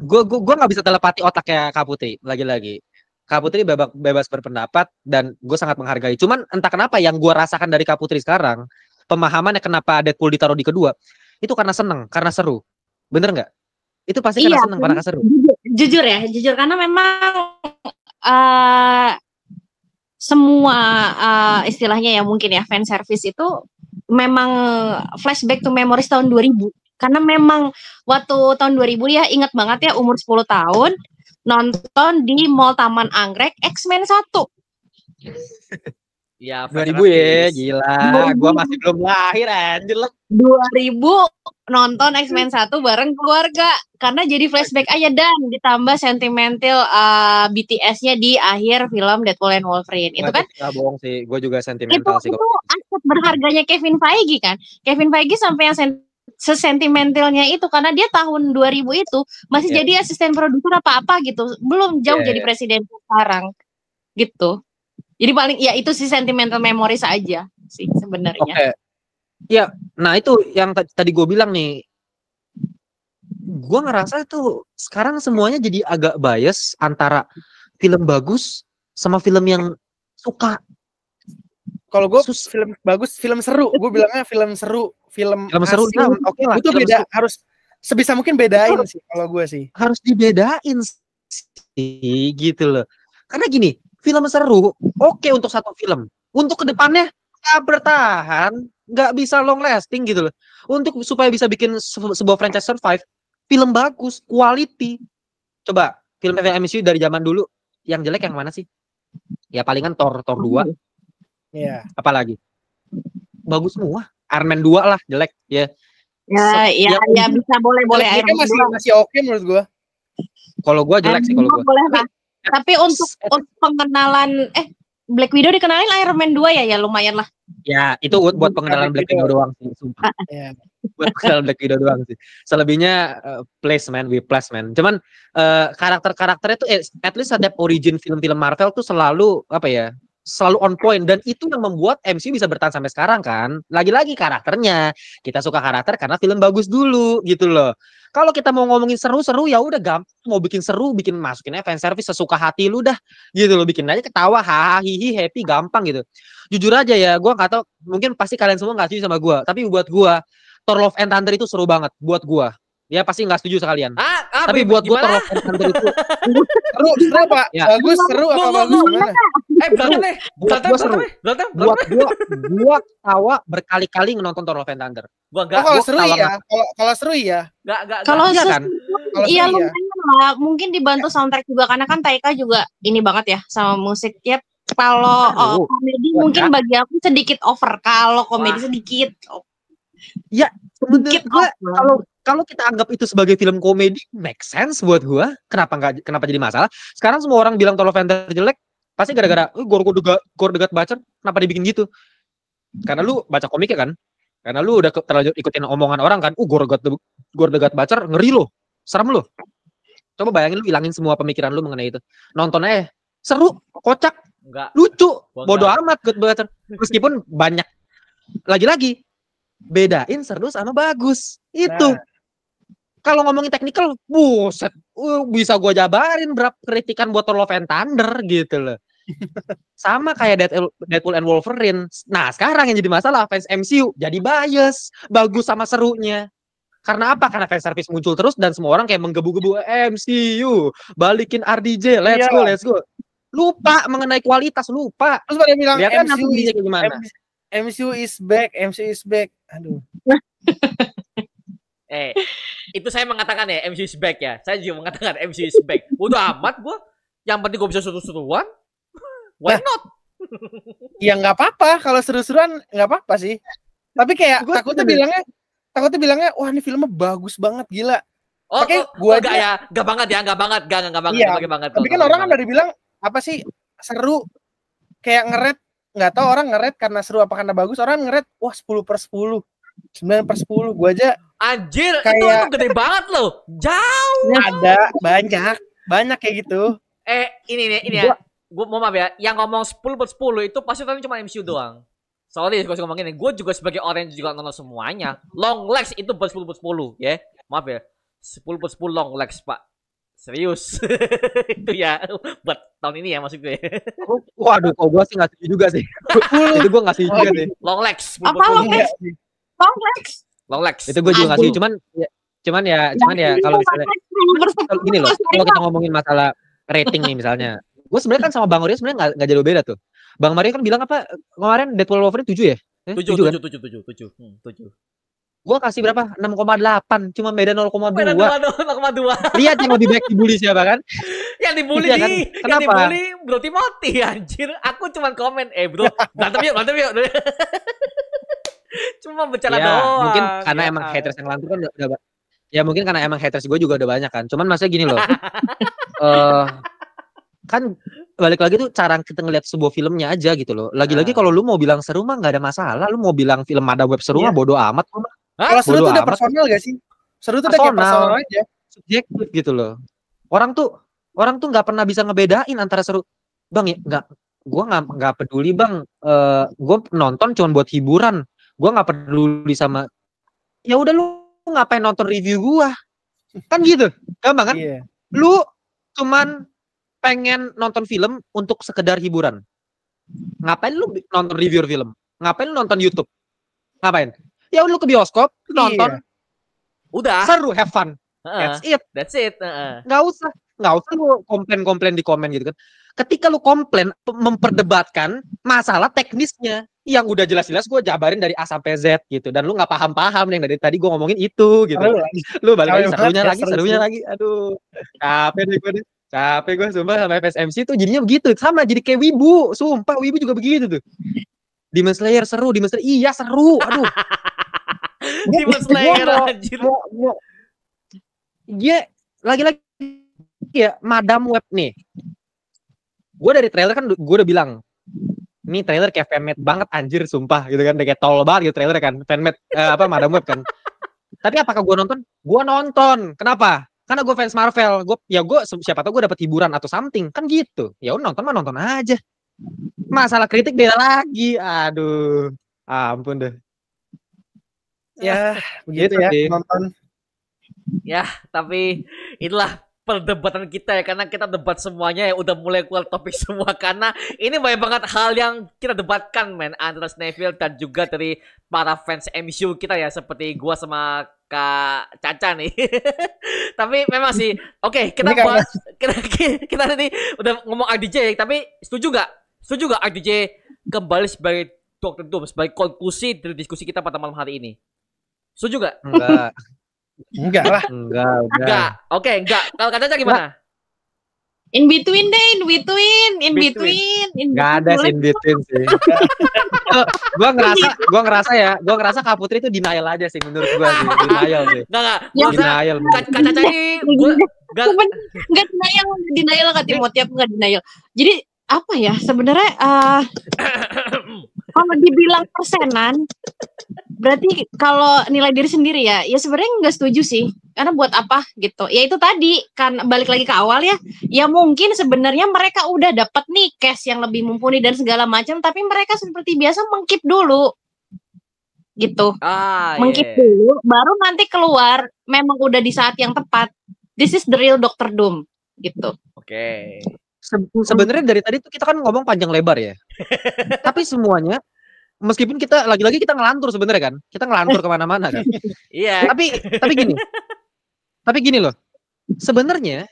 Gua nggak bisa telepati otaknya Kak Putri lagi-lagi. Kak Putri bebas berpendapat dan gue sangat menghargai. Cuman entah kenapa yang gue rasakan dari Kak Putri sekarang, pemahamannya kenapa Deadpool ditaruh di kedua, itu karena seneng, karena seru. Bener nggak? Itu pasti karena seneng, karena seru. Jujur karena memang semua istilahnya ya mungkin ya fan service itu memang flashback to memories tahun 2000. Karena memang waktu tahun 2000 ya ingat banget ya umur 10 tahun nonton di Mall Taman Anggrek X-Men 1. Ya, 2000 ya, gila. Gua masih belum lahir anjir lah. 2000 nonton X-Men 1 bareng keluarga karena jadi flashback aja dan ditambah sentimental BTS-nya di akhir film Deadpool and Wolverine. Itu kan Nggak bohong sih, gue juga sentimental sih. Itu aset berharganya Kevin Feige kan. Kevin Feige sampai yang sesentimentalnya itu karena dia tahun 2000 itu masih jadi asisten produser apa-apa gitu. Belum jauh jadi presiden sekarang. Gitu. Jadi paling ya itu sih sentimental memory saja sih sebenarnya. Oke. Ya, nah itu yang tadi gue bilang nih. Gue ngerasa itu sekarang semuanya jadi agak bias antara film bagus sama film yang suka. Kalau gue film bagus, film seru. Gue bilangnya film seru, film seru. Nah, oke lah. Itu beda, harus sebisa mungkin bedain sih kalau gue sih. Harus dibedain sih gitu loh. Karena gini, film seru oke untuk satu film. Untuk kedepannya nggak bertahan, nggak bisa long lasting gitu loh. Untuk supaya bisa bikin sebuah franchise survive, film bagus, quality. Coba film MCU dari zaman dulu yang jelek yang mana sih? Ya palingan Thor 2. Iya. Apalagi? Bagus semua. Iron Man 2 lah jelek ya. Ya bisa boleh Iron Man masih oke menurut gua. Kalau gua jelek sih kalau gua. Boleh lah. Tapi untuk pengenalan Black Widow dikenalin Iron Man 2 ya lumayan lah. Ya, itu buat pengenalan Black Widow doang sih, sumpah. Buat pengenalan Black Widow doang sih. Selebihnya we place man. Cuman karakter-karakternya tuh at least setiap origin film-film Marvel tuh selalu selalu on point, dan itu yang membuat MCU bisa bertahan sampai sekarang kan. Lagi-lagi karakternya. Kita suka karakter karena film bagus dulu gitu loh. Kalau kita mau ngomongin seru-seru ya udah gampang, mau bikin seru, bikin masukinnya fan service sesuka hati lu dah gitu loh, bikin aja ketawa, hahaha, hihi, happy, gampang gitu. Jujur aja ya, gue nggak tahu, mungkin pasti kalian semua nggak setuju sama gue, tapi buat gue Thor Love and Thunder itu seru banget buat gue. Ya pasti nggak setuju sekalian. Tapi buat gue Thor Love and Thunder itu seru Pak. Ya. Bagus, seru apa bagus gimana? Buat gue tawa berkali-kali nonton Thor Love and Thunder. Kalau seru ya, kalau seru ya. Kalau kan? Iya lumayan lah. Mungkin dibantu soundtrack juga karena kan Taika juga ini banget ya sama musik. Ya kalau komedi mungkin bagi aku sedikit over. Kalau komedi sedikit. Ya menurut gue kalau kita anggap itu sebagai film komedi make sense buat gue. Kenapa jadi masalah? Sekarang semua orang bilang Thor Love and Thunder jelek, pasti gara-gara Gore degat baca kenapa dibikin gitu? Karena lu baca komiknya kan? Karena lu udah terlanjur ikutin omongan orang kan? Gore degat baca ngeri lo, serem lo. Coba bayangin lu hilangin semua pemikiran lu mengenai itu. Nonton aja seru, kocak, lucu, bodoh amat God Baca. Meskipun banyak lagi-lagi bedain seru sama bagus. Itu. Kalau ngomongin teknikal, buset, bisa gua jabarin berapa kritikan buat Thor Love and Thunder gitu loh. Sama kayak Deadpool and Wolverine. Nah, sekarang yang jadi masalah fans MCU jadi bias, bagus sama serunya. Karena apa? Karena fan service muncul terus dan semua orang kayak menggebu-gebu MCU, balikin RDJ, let's go. Lupa mengenai kualitas, lupa. Terus pada bilang MCU is back. Aduh. Itu saya mengatakan ya MCU is back ya. Saya juga mengatakan MCU is back. Udah amat gue. Yang penting gue bisa seru-seruan. Why not? Ya nggak apa-apa. Kalau seru-seruan nggak apa-apa sih. Tapi kayak takutnya bilangnya wah ini filmnya bagus banget, gila. Gak banget. Tapi kan orang kan dari bilang apa sih seru, kayak ngeret, nggak tahu orang ngeret karena seru apa karena bagus. Orang ngeret wah 10/10, 9/10. Gue aja anjir kayak... itu gede banget loh, jauh. Ada banyak kayak gitu. Ini ya. Gue mau maaf ya, yang ngomong 10/10 itu pasti tadi cuma MCU doang. Sorry kalau ngomong ini, gue juga sebagai orang yang juga nonton semuanya. Long Legs itu 10/10 ya. Maaf ya. 10/10 Long Legs, Pak. Serius. Itu ya buat tahun ini ya maksudnya. Waduh, kok gue sih nggak setuju juga sih. Itu gue nggak setuju juga sih. Long Legs. Apa Long Legs? Long Legs. Long Legs. Itu gue juga nggak setuju. Cuman ya kalau misalnya gini loh, kalau kita ngomongin masalah rating nih misalnya, gue sebenarnya kan sama Bang Mario sebenarnya nggak jauh beda tuh. Bang Mario kan bilang apa kemarin Deadpool Wolverine 7 ya? 7 kan? 7. Gue kasih berapa? 6,8, cuma beda 0,2. Beda 0,2. Lihat yang lebih baik dibully siapa kan? Yang dibully Iya kan? nih. Yang Kenapa? dibully Bro Timothy anjir. Aku cuman komen, bro, berantem yuk. Cuma bercanda Ya, doang. mungkin karena Ya. emang haters yang lantur kan udah ya mungkin karena emang haters gue juga udah banyak kan. Cuman maksudnya gini loh. Kan balik lagi tuh cara kita ngeliat sebuah filmnya aja gitu loh. Lagi-lagi kalau lu mau bilang seru mah nggak ada masalah. Lu mau bilang film ada web seru mah bodo amat. Kalau seru Bodo tuh udah amat. personal gak sih? Seru tuh udah kayak personal aja. Subjektif gitu loh. Orang tuh nggak pernah bisa ngebedain antara seru. Bang ya gue nggak peduli bang. Gue nonton cuma buat hiburan. Gue nggak peduli sama. Ya udah lu ngapain nonton review gue? Kan gitu. Gampang kan? Iya. Lu cuman pengen nonton film untuk sekedar hiburan. Ngapain lu nonton review film? Ngapain lu nonton YouTube? Ngapain? Ya lu ke bioskop, nonton. Udah. Seru, have fun. That's it. That's it. Nggak usah lu komplain gitu kan. Ketika lu komplain memperdebatkan masalah teknisnya yang udah jelas-jelas gue jabarin dari A sampai Z gitu, dan lu nggak paham yang dari tadi gue ngomongin itu gitu. Lu balik lagi serunya lagi. Aduh, capek gue sumpah sama FSMC tuh jadinya begitu, sama jadi kayak wibu, sumpah wibu juga begitu tuh. Demon Slayer seru, iya seru, aduh. Demon Slayer anjir. Dia lagi-lagi ya Madam Web nih. Gue dari trailer kan gue udah bilang, ini trailer kayak fanmade banget anjir sumpah gitu kan, kayak tol banget gitu trailer kan, fanmade Madam Web kan. Tapi apakah gue nonton? Gue nonton. Kenapa? Karena gue fans Marvel. Gue siapa tahu gue dapet hiburan atau something kan gitu. Ya udah nonton aja. Masalah kritik beda lagi. Aduh, ampun deh. Ya, begitu ya nonton. Ya, tapi itulah perdebatan kita ya, karena kita debat semuanya ya, udah mulai keluar topik semua karena ini banyak banget hal yang kita debatkan antara Neville dan juga dari para fans MCU kita ya, seperti gua sama Kak Caca nih. Tapi memang sih oke, kita bahas kita tadi udah ngomong RDJ, tapi setuju gak RDJ kembali sebagai Dr. Doom sebagai konklusi dari diskusi kita pada malam hari ini? Setuju gak? Enggak lah. Enggak. Oke, enggak. Kalau Caca gimana? In between deh, in between. Enggak ada in between sih. Gua ngerasa Kak Putri itu denial aja sih menurut gua sih. Denial sih. Enggak. Denial. Kak Caca ini gua enggak denial Kak Timothy, aku enggak denial. Jadi apa ya sebenarnya kalau dibilang persenan berarti kalau nilai diri sendiri ya sebenarnya nggak setuju sih, karena buat apa gitu ya, itu tadi kan balik lagi ke awal ya mungkin sebenarnya mereka udah dapat nih cash yang lebih mumpuni dan segala macam, tapi mereka seperti biasa mengkeep dulu gitu, mengkeep dulu baru nanti keluar memang udah di saat yang tepat. This is the real Dr. Doom gitu. Oke. Sebenarnya dari tadi tuh kita kan ngomong panjang lebar ya. Tapi semuanya, meskipun kita lagi-lagi kita ngelantur sebenarnya kan, kita ngelantur kemana-mana kan. Iya. Tapi gini loh. Sebenarnya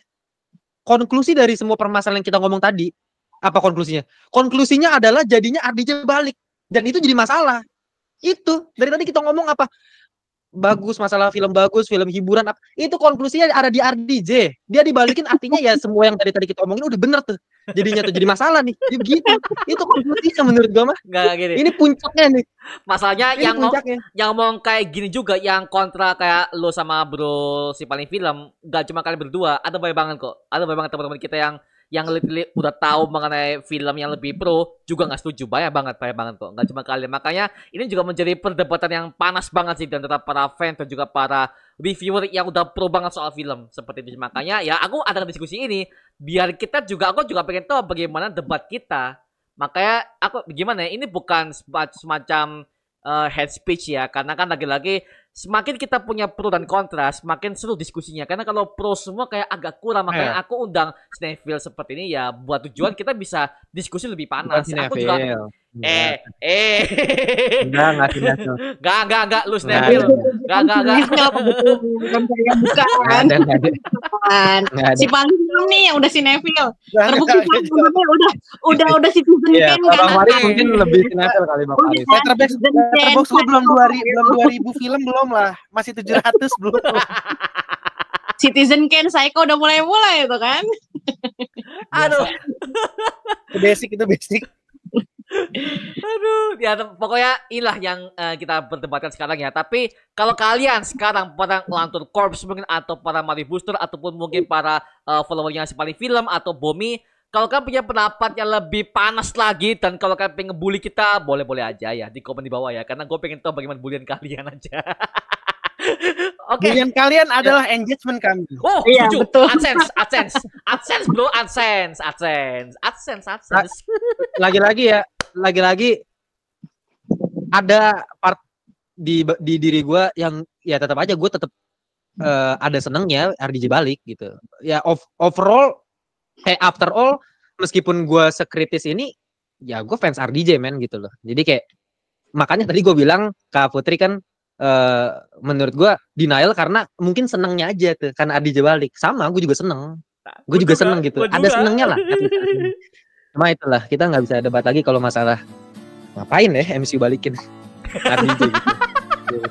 konklusi dari semua permasalahan yang kita ngomong tadi, apa konklusinya? Konklusinya adalah jadinya RDJ balik, dan itu jadi masalah. Itu dari tadi kita ngomong apa? Bagus, masalah film bagus, film hiburan apa, itu konklusinya ada di RDJ. Dia dibalikin, artinya ya semua yang tadi kita omongin udah bener tuh. Jadinya tuh jadi masalah nih. Jadi begitu. Itu konklusinya menurut gua mah. Enggak gini. Ini puncaknya nih. Masalahnya ini yang ngomong kayak gini juga, yang kontra kayak lo sama bro si paling film, enggak cuma kalian berdua, ada banyak banget kok. Ada banyak banget teman-teman kita yang literally udah tahu mengenai film yang lebih pro juga nggak setuju, banyak banget kok, nggak cuma kalian. Makanya ini juga menjadi perdebatan yang panas banget sih dan antara para fans dan juga para reviewer yang udah pro banget soal film seperti itu. Makanya ya aku ada diskusi ini biar aku juga pengen tahu bagaimana debat kita. Makanya aku gimana ya, ini bukan semacam head speech ya, karena kan lagi-lagi semakin kita punya pro dan kontra semakin seru diskusinya, karena kalau pro semua kayak agak kurang. Makanya aku undang Sneville seperti ini ya buat tujuan kita bisa diskusi lebih panas. Aku juga enggak lu Sneville. Enggak. Si paling nih yang udah Sneville. Terbukti udah Citizen Kane kan. Bang Faris mungkin lebih Sneville kali Bang Faris. Letterboxd lu belum 2000 film belum lah. Masih 700 belum. Citizen Kane Psycho udah mulai itu kan. Aduh. Itu basic. Aduh, ya pokoknya inilah yang kita perdebatkan sekarang ya. Tapi kalau kalian sekarang para Lantur Corps mungkin atau para Mari Booster ataupun mungkin para followernya si paling film atau Bomi, kalau kalian punya pendapat yang lebih panas lagi dan kalau kalian pengen bully kita, boleh-boleh aja ya di komen di bawah ya, karena gue pengen tahu bagaimana bulian kalian aja. Oke. Bulian kalian adalah engagement kami. Oh, iya, setuju. betul. AdSense bro, AdSense. Lagi-lagi ada part di diri gue yang ya tetap aja gue tetap ada senengnya RDJ balik gitu. Ya overall after all meskipun gue sekritis ini ya gue fans RDJ men gitu loh. Jadi kayak makanya tadi gue bilang Kak Putri kan menurut gue denial karena mungkin senengnya aja tuh karena RDJ balik. Sama gue juga seneng. Gue juga seneng gitu. Ada senengnya lah. Cuma itulah kita nggak bisa debat lagi kalau masalah ngapain ya MCU balikin RDJ gitu.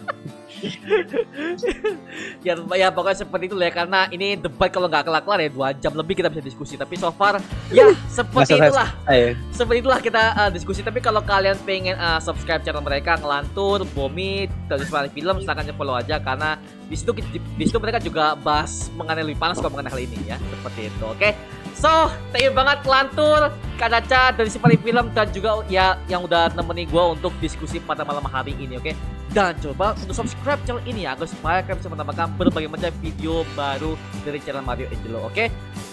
ya pokoknya seperti itu lah ya, karena ini debat kalau nggak kelar-kelar ya 2 jam lebih kita bisa diskusi, tapi so far ya seperti itulah kita diskusi. Tapi kalau kalian pengen subscribe channel mereka Ngelantur, Bomi, dari Paling Film, silahkan follow aja karena di situ mereka juga bahas mengenai lebih panas kalau mengenai hal ini ya, seperti itu. Oke. So, thank you banget Lantur, Kak Daca dari Si Paling Film dan juga ya yang udah nemenin gue untuk diskusi pada malam hari ini, oke? Dan coba untuk subscribe channel ini ya agar supaya kalian bisa mendapatkan berbagai macam video baru dari channel Mario Angelo, oke?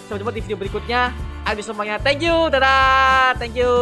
Sampai jumpa di video berikutnya. Ayo semuanya, thank you, dadah, thank you.